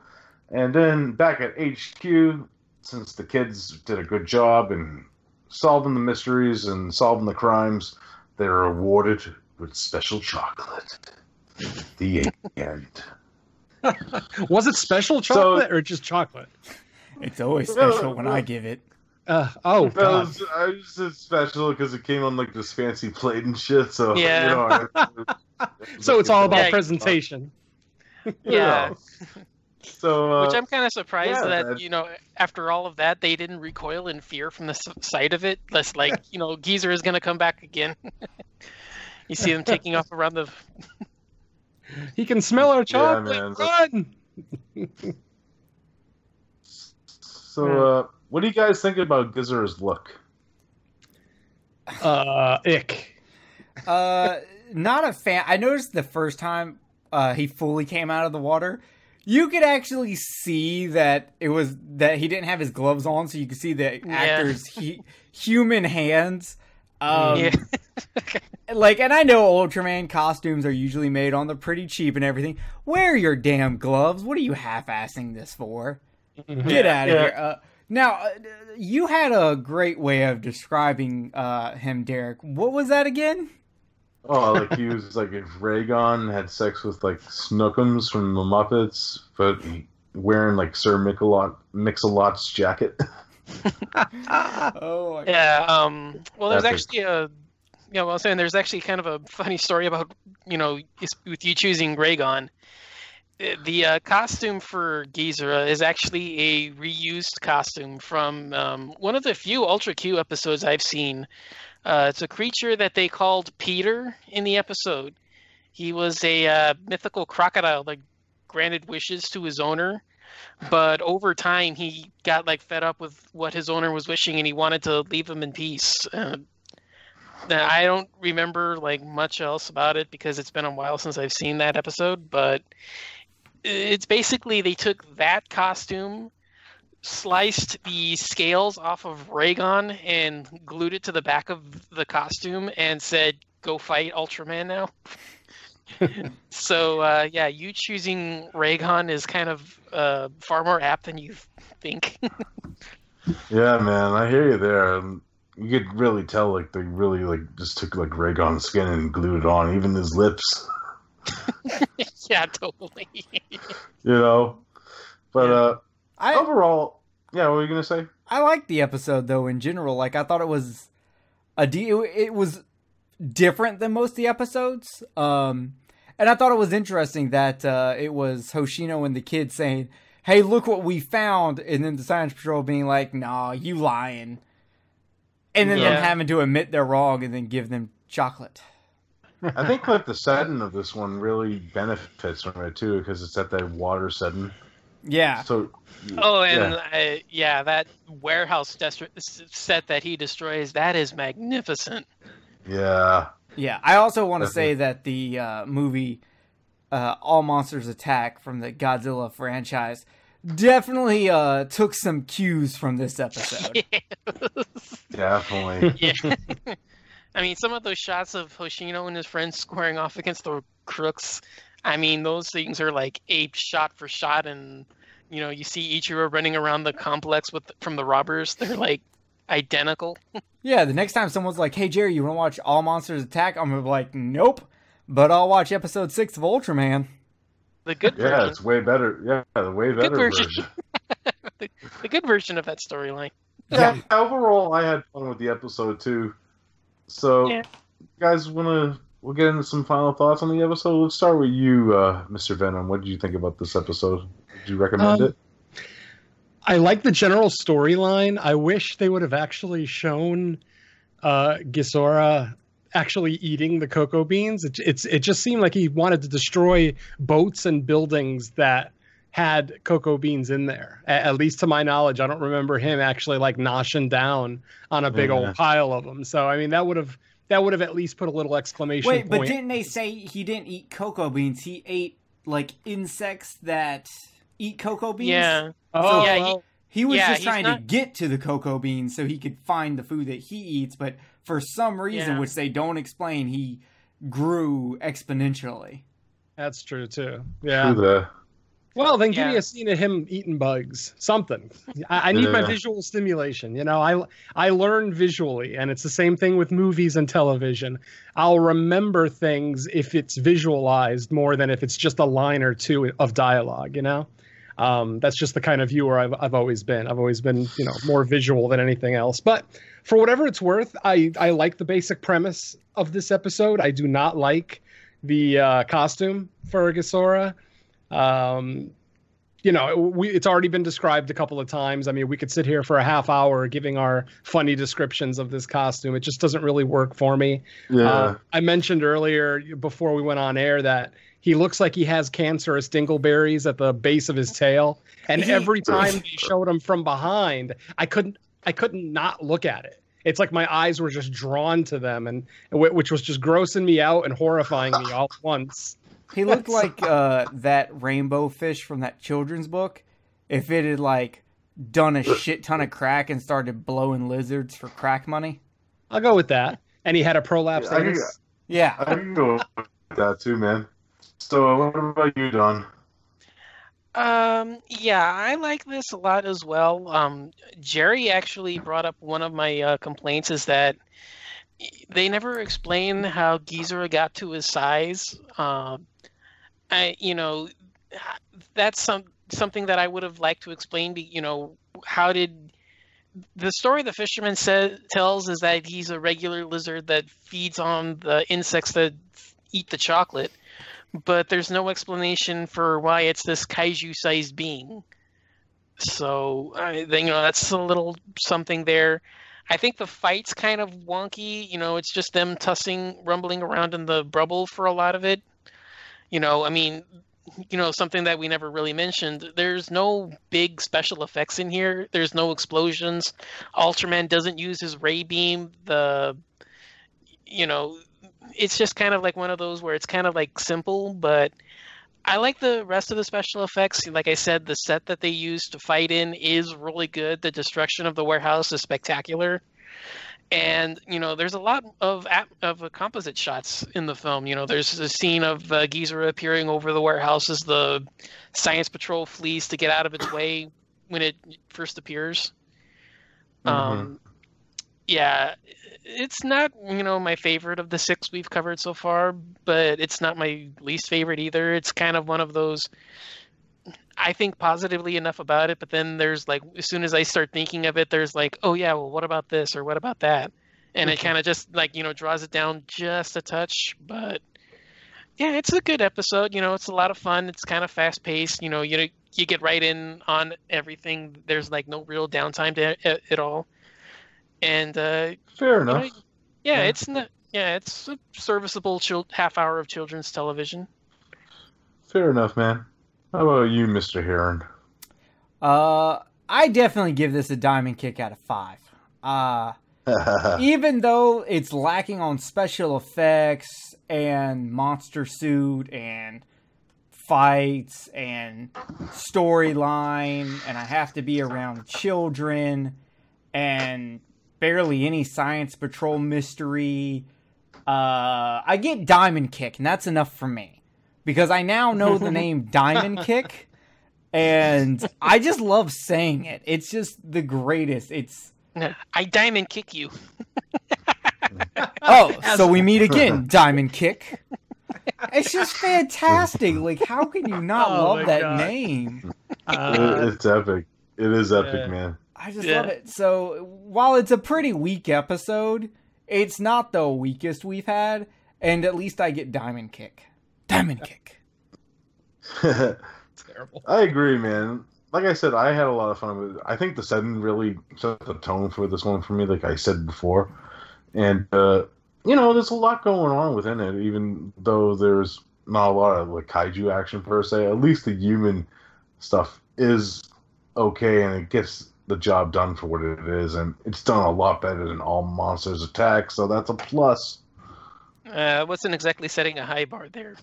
And then back at HQ, since the kids did a good job in solving the mysteries and solving the crimes, they're rewarded with special chocolate. The end. Was it special chocolate or just chocolate? It's always special when I give it. God. I was just special because it came on like this fancy plate and shit. So Yeah. So it's all about presentation. Yeah. So, which I'm kind of surprised that, that- you know, after all of that, they didn't recoil in fear from the sight of it. Less like, you know, Geezer is going to come back again. You see them taking off around the... He can smell our chocolate. man. Run! So, what do you guys think about Ghidorah's look? Ick. Not a fan. I noticed the first time he fully came out of the water, you could actually see that it was that he didn't have his gloves on, so you could see the actor's human hands. Like, and I know Ultraman costumes are usually made on the pretty cheap and everything. Wear your damn gloves. What are you half-assing this for? Get out of here. Now, you had a great way of describing him, Derek. What was that again? Oh, like he was like if Rhaegon had sex with like Snookums from the Muppets, but wearing like Sir Mix-a-Lot's jacket. Oh, my God. Yeah. Well, there's That's actually a. Yeah, well, I was saying there's actually kind of a funny story about with you choosing Rhaegon. The costume for Ghidorah is actually a reused costume from one of the few Ultra Q episodes I've seen. It's a creature that they called Peter in the episode. He was a mythical crocodile that granted wishes to his owner, but over time he got like fed up with what his owner was wishing and he wanted to leave him in peace. I don't remember like much else about it because it's been a while since I've seen that episode, but it's basically they took that costume, sliced the scales off of Rhaegon and glued it to the back of the costume and said, "Go fight Ultraman now." So yeah, you choosing Rhaegon is kind of far more apt than you think. Yeah, man, I hear you there. You could really tell, like, they really, like, just took, like, Rhaegon's skin and glued it on, even his lips. Yeah, totally. You know? But, I overall, yeah, what were you going to say? I liked the episode, though, in general. Like, I thought it was it was different than most of the episodes. And I thought it was interesting that it was Hoshino and the kid saying, "Hey, look what we found," and then the Science Patrol being like, "Nah, you lying." And then them having to admit they're wrong and then give them chocolate. I think like the setting of this one really benefits from it too, because it's at that water setting. Yeah. So. Oh, and that warehouse set that he destroys, that is magnificent. Yeah. Yeah. I also want to say that the movie All Monsters Attack from the Godzilla franchise definitely took some cues from this episode. Definitely. Yeah. I mean, some of those shots of Hoshino and his friends squaring off against the crooks, I mean, those things are like ape shot for shot, and you see Ichiro running around the complex from the robbers. They're like identical. Yeah, the next time someone's like, "Hey Jerry, you want to watch All Monsters Attack?" I'm gonna be like, "Nope, but I'll watch episode 6 of Ultraman." The good version. Yeah, it's way better. Yeah, the way better version. the good version of that storyline. Yeah, overall, I had fun with the episode too. So, you guys we'll get into some final thoughts on the episode. Let's start with you, Mr. Venom. What did you think about this episode? Did you recommend it? I like the general storyline. I wish they would have actually shown Ghidorah actually eating the cocoa beans. It just seemed like he wanted to destroy boats and buildings that had cocoa beans in there. At least to my knowledge, I don't remember him actually like noshing down on a big old pile of them. So I mean, that would have at least put a little exclamation point. Wait, but didn't they say he didn't eat cocoa beans? He ate like insects that eat cocoa beans? Yeah. Oh, so, yeah. He was just trying to get to the cocoa beans so he could find the food that he eats, but for some reason, which they don't explain, he grew exponentially. That's true too. Yeah. True. Well, then give me a scene of him eating bugs. Something. I need my visual stimulation. I learn visually, and it's the same thing with movies and television. I'll remember things if it's visualized more than if it's just a line or two of dialogue. That's just the kind of viewer I've always been. I've always been, more visual than anything else. But for whatever it's worth, I like the basic premise of this episode. I do not like the costume for Ghidorah. It's already been described a couple of times. I mean, we could sit here for a half hour giving our funny descriptions of this costume. It just doesn't really work for me. Yeah. I mentioned earlier before we went on air that he looks like he has cancerous dingleberries at the base of his tail. And every time they showed him from behind, I couldn't not look at it. It's like my eyes were just drawn to them, and which was just grossing me out and horrifying me all at once. He looked like that rainbow fish from that children's book. If it had done a shit ton of crack and started blowing lizards for crack money. I'll go with that. And he had a prolapse anus. Yeah. I can go with that too, man. So what about you, Don? Yeah, I like this a lot as well. Jerry actually brought up one of my complaints is that they never explain how Ghidorah got to his size. That's something that I would have liked to explain. How did the story the fisherman tells is that he's a regular lizard that feeds on the insects that eat the chocolate, but there's no explanation for why it's this kaiju-sized being. So, that's a little something there. I think the fight's kind of wonky. It's just them rumbling around in the rubble for a lot of it. Something that we never really mentioned. There's no big special effects in here. There's no explosions. Ultraman doesn't use his ray beam. It's just kind of like one of those where it's kind of like simple, but I like the rest of the special effects. Like I said, the set that they use to fight in is really good. The destruction of the warehouse is spectacular. And, there's a lot of composite shots in the film. There's a scene of Ghidorah appearing over the warehouse as the Science Patrol flees to get out of its way when it first appears. Mm-hmm. Yeah, it's not, my favorite of the 6 we've covered so far, but it's not my least favorite either. It's kind of one of those, I think positively enough about it, but then there's like, as soon as I start thinking of it, there's like, oh yeah, well, what about this or what about that? And it kind of just like, draws it down just a touch. But yeah, it's a good episode. It's a lot of fun. It's kind of fast paced. You get right in on everything. There's like no real downtime to it at all. And fair enough. It's not. Yeah, it's a serviceable half hour of children's television. Fair enough, man. How about you, Mr. Heron? I definitely give this a diamond kick out of 5. Even though it's lacking on special effects and monster suit and fights and storyline, and I have to be around children and barely any Science Patrol mystery, I get diamond kick, and that's enough for me. Because I now know the name Diamond Kick, and I just love saying it. It's just the greatest. I diamond kick you. So we meet again, Diamond Kick. It's just fantastic. Like, how can you not love that name? It's epic. It is epic, man. I just love it. So, while it's a pretty weak episode, it's not the weakest we've had, and at least I get Diamond Kick. Diamond Kick. Terrible. I agree, man. Like I said, I had a lot of fun with it. I think the setting really set the tone for this one for me, like I said before. And, there's a lot going on within it, even though there's not a lot of like kaiju action per se. At least the human stuff is okay, and it gets the job done for what it is. And it's done a lot better than All Monsters Attack, so that's a plus. Wasn't exactly setting a high bar there.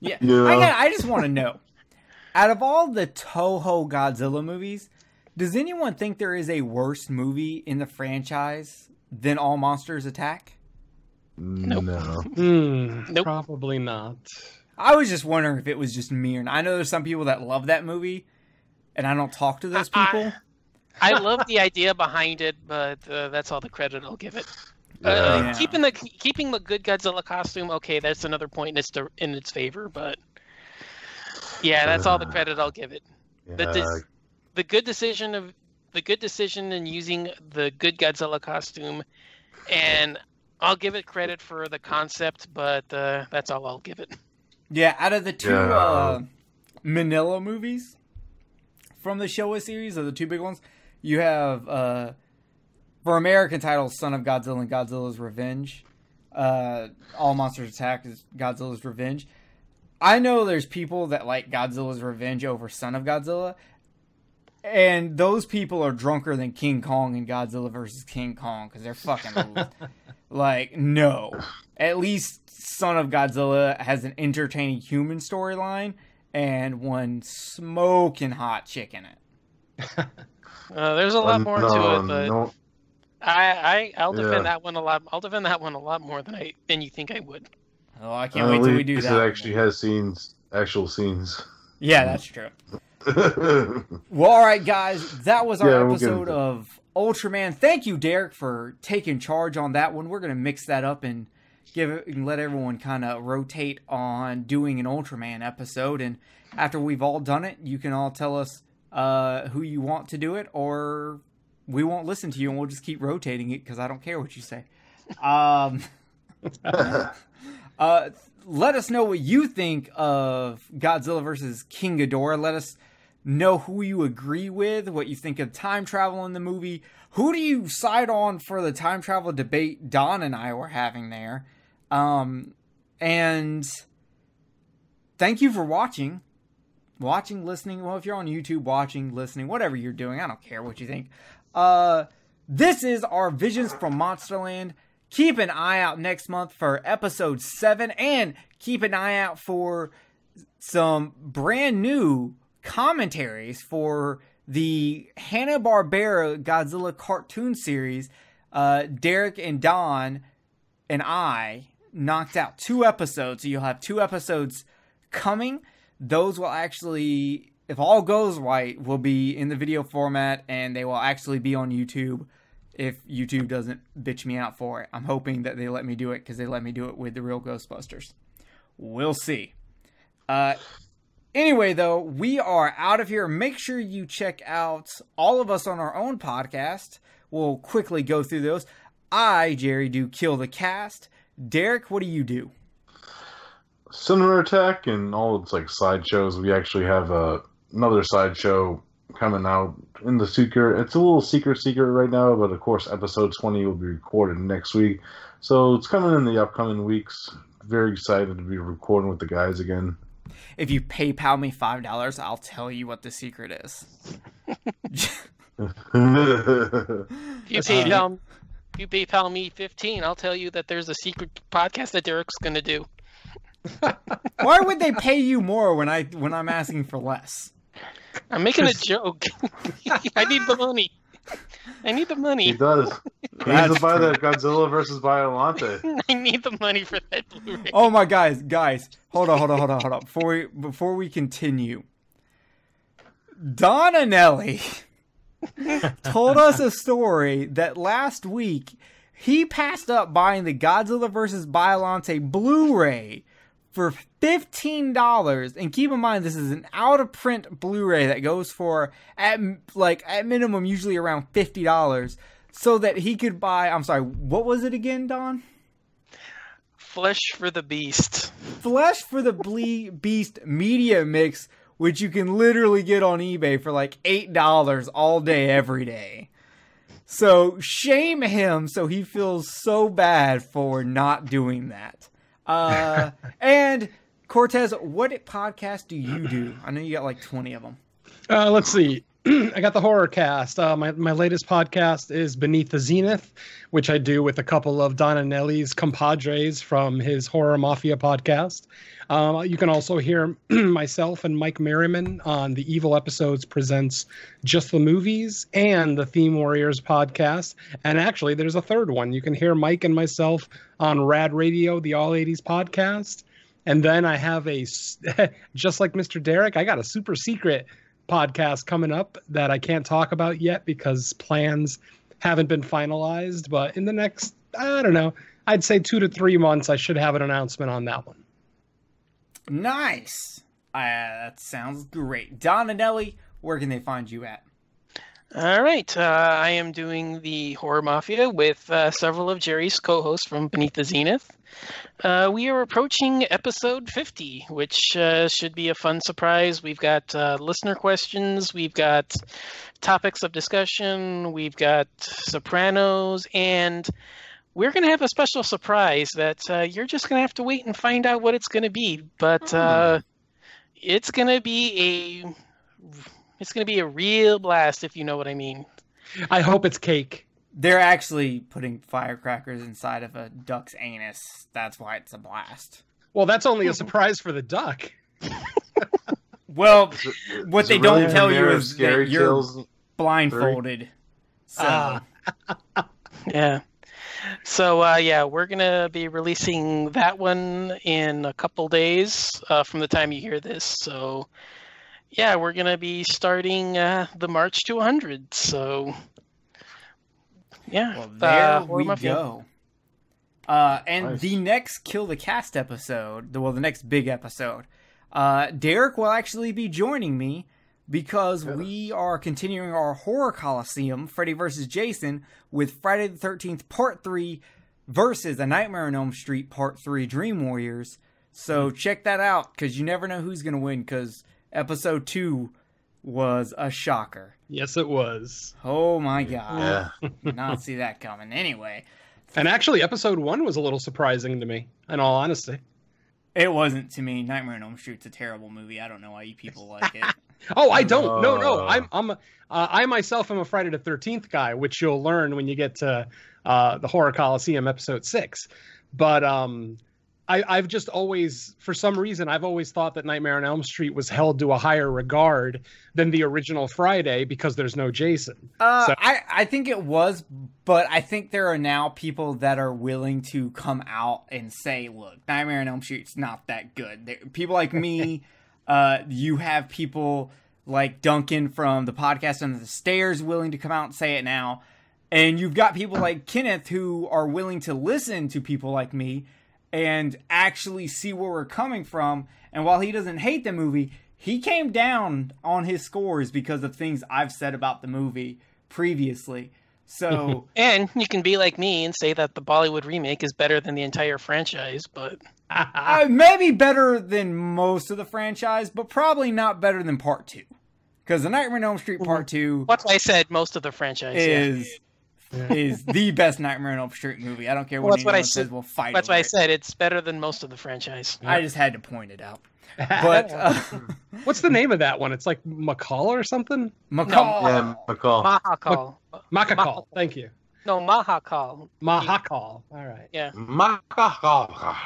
Yeah. I just want to know, out of all the Toho Godzilla movies, does anyone think there is a worse movie in the franchise than All Monsters Attack? Nope. No. Nope. Probably not. I was just wondering if it was just me, and I know there's some people that love that movie, and I don't talk to those people. I love the idea behind it, but that's all the credit I'll give it. Keeping the good Godzilla costume, okay, that's another point in its favor, but yeah, that's all the credit I'll give it. The good decision in using the good Godzilla costume, and I'll give it credit for the concept, but that's all I'll give it. Yeah, out of the two Manila movies from the Showa series, or the two big ones, you have for American titles, Son of Godzilla and Godzilla's Revenge. All Monsters Attack is Godzilla's Revenge. I know there's people that like Godzilla's Revenge over Son of Godzilla, and those people are drunker than King Kong and Godzilla vs. King Kong, because they're fucking like, no. At least Son of Godzilla has an entertaining human storyline and one smoking hot chick in it. There's a lot more to it, but I'll defend that one a lot. I'll defend that one a lot more than you think I would. Oh, I can't wait till we do that. It actually has actual scenes. Yeah, that's true. Well, all right, guys, that was our episode of Ultraman. Thank you, Derek, for taking charge on that one. We're going to mix that up and let everyone kind of rotate on doing an Ultraman episode. And after we've all done it, you can all tell us who you want to do it, or we won't listen to you and we'll just keep rotating it because I don't care what you say. Let us know what you think of Godzilla versus King Ghidorah. Let us know who you agree with, what you think of time travel in the movie. Who do you side on for the time travel debate Don and I were having there? And thank you for watching, listening. Well, if you're on YouTube, watching, listening, whatever you're doing, I don't care what you think. This is our Visions from Monsterland. Keep an eye out next month for episode 7, and keep an eye out for some brand new commentaries for the Hanna-Barbera Godzilla cartoon series. Derek and Don and I knocked out 2 episodes, so you'll have 2 episodes coming. Those will actually, if all goes right, will be in the video format, and they will actually be on YouTube if YouTube doesn't bitch me out for it. I'm hoping that they let me do it, because they let me do it with the real Ghostbusters. We'll see. Anyway, though, we are out of here. Make sure you check out all of us on our own podcast. We'll quickly go through those. I, Jerry, do Kill the Cast. Derek, what do you do? Cinema Attack and all its like sideshows. We actually have another sideshow coming out in the secret. It's a little secret right now, but of course episode 20 will be recorded next week. So it's coming in the upcoming weeks. Very excited to be recording with the guys again. If you PayPal me $5, I'll tell you what the secret is. If you PayPal me $15, I'll tell you that there's a secret podcast that Derek's going to do. Why would they pay you more when I'm asking for less? I'm making a joke. I need the money. He does. He needs to buy that Godzilla versus Biollante. I need the money for that Blu-ray. Oh my guys, hold on. Before we continue, Don Anelli told us a story that last week he passed up buying the Godzilla vs. Biollante Blu-ray for $15. And keep in mind, this is an out-of-print Blu-ray that goes for, at minimum, usually around $50. So that he could buy, I'm sorry, what was it again, Don? Flesh for the Beast. Flesh for the Beast Media Mix, which you can literally get on eBay for like $8 all day, every day. So shame him, so he feels so bad for not doing that. And Cortes, what podcast do you do? I know you got like 20 of them. Let's see. I got the Horrorcast. My latest podcast is Beneath the Zenith, which I do with a couple of Don Anelli's compadres from his Horror Mafia podcast. You can also hear myself and Mike Merriman on the Evil Episodes Presents Just the Movies and the Theme Warriors podcast. And actually, there's a third one. You can hear Mike and myself on Rad Radio, the All 80s podcast. And then I have just like Mr. Derek, I got a super secret podcast coming up that I can't talk about yet because plans haven't been finalized. But in the next, I don't know, I'd say 2 to 3 months, I should have an announcement on that one. Nice. That sounds great. Don Anelli, where can they find you at? All right. I am doing the Horror Mafia with several of Jerry's co-hosts from Beneath the Zenith. We are approaching episode 50, which should be a fun surprise. We've got listener questions. We've got topics of discussion. We've got Sopranos. And we're going to have a special surprise that you're just going to have to wait and find out what it's going to be. But it's going to be a real blast, if you know what I mean. I hope it's cake. They're actually putting firecrackers inside of a duck's anus. That's why it's a blast. Well, that's only a surprise for the duck. Well, what they don't really tell you is that you're blindfolded. So. Yeah. So, we're going to be releasing that one in a couple days from the time you hear this. So, yeah, we're going to be starting the March to 100. So, Yeah. Well, there Horror we Mafia. go. And Nice. the next Kill the Cast episode, the next big episode, Derek will actually be joining me because we are continuing our Horror Coliseum, Freddy vs. Jason, with Friday the 13th Part 3 versus A Nightmare on Elm Street Part 3 Dream Warriors. So check that out, because you never know who's going to win, because Episode 2 was a shocker. Yes, it was. Oh my god. Yeah. Did not see that coming. Anyway. And actually, episode 1 was a little surprising to me, in all honesty. It wasn't to me. Nightmare on Elm Street's a terrible movie. I don't know why you people like it. Oh, I don't. No. I myself am a Friday the 13th guy, which you'll learn when you get to the Horror Coliseum episode 6. But I've just always, for some reason, I've always thought that Nightmare on Elm Street was held to a higher regard than the original Friday because there's no Jason. I think it was, but I think there are now people that are willing to come out and say, look, Nightmare on Elm Street's not that good. People like me, you have people like Duncan from the podcast Under the Stairs willing to come out and say it now. And you've got people like Kenneth who are willing to listen to people like me and actually see where we're coming from. And while he doesn't hate the movie, he came down on his scores because of things I've said about the movie previously. So, And you can be like me and say that the Bollywood remake is better than the entire franchise, but maybe better than most of the franchise, but probably not better than Part 2. Because The Nightmare on Elm Street Part 2 that's why I said most of the franchise. is the best Nightmare on Elm Street movie. I don't care Well, what that's what I anyone said. says. We'll fight That's over why I it. said it's better than most of the franchise. I just had to point it out. But What's the name of that one? It's like McCall or something? McCall. Yeah, McCall. Mahakal. Makakal. Thank you. No, Mahakal. Mahakal. All right. Yeah. McCall.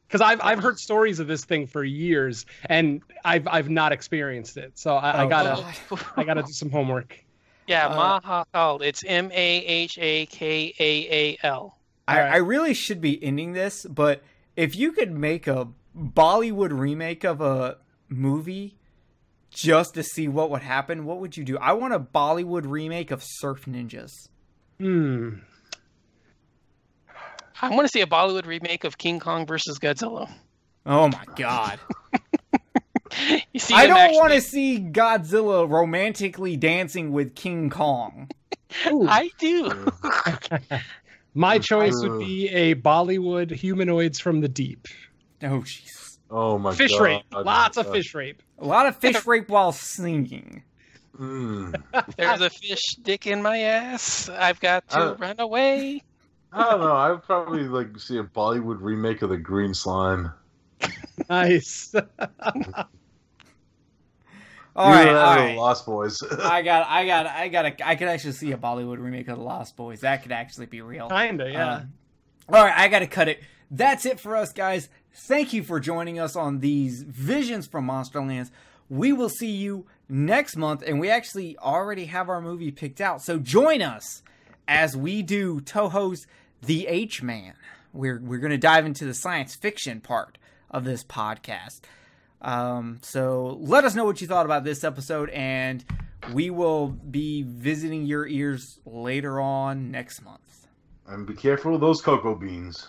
Because I've heard stories of this thing for years, and I've not experienced it. So I gotta do some homework. Yeah, Mahakal. It's Mahakal. I really should be ending this, but if you could make a Bollywood remake of a movie just to see what would happen, what would you do? I want a Bollywood remake of Surf Ninjas. I want to see a Bollywood remake of King Kong versus Godzilla. Oh my god. You see I them don't want to actually- see Godzilla romantically dancing with King Kong. I do. My choice would be a Bollywood Humanoids from the Deep. Oh jeez. Oh my god. Fish rape. Lots of fish rape. A lot of fish rape while singing. There's a fish dick in my ass. I've got to run away. I don't know. I would probably like to see a Bollywood remake of the Green Slime. Nice. All right. Lost Boys. I could actually see a Bollywood remake of The Lost Boys. That could actually be real. Kinda, yeah. All right, I gotta cut it. That's it for us, guys. Thank you for joining us on these Visions from Monsterlands. We will see you next month, and we actually already have our movie picked out. So join us as we do Toho's The H-Man. We're going to dive into the science fiction part of this podcast. So let us know what you thought about this episode, and we will be visiting your ears later on next month. And be careful of those cocoa beans.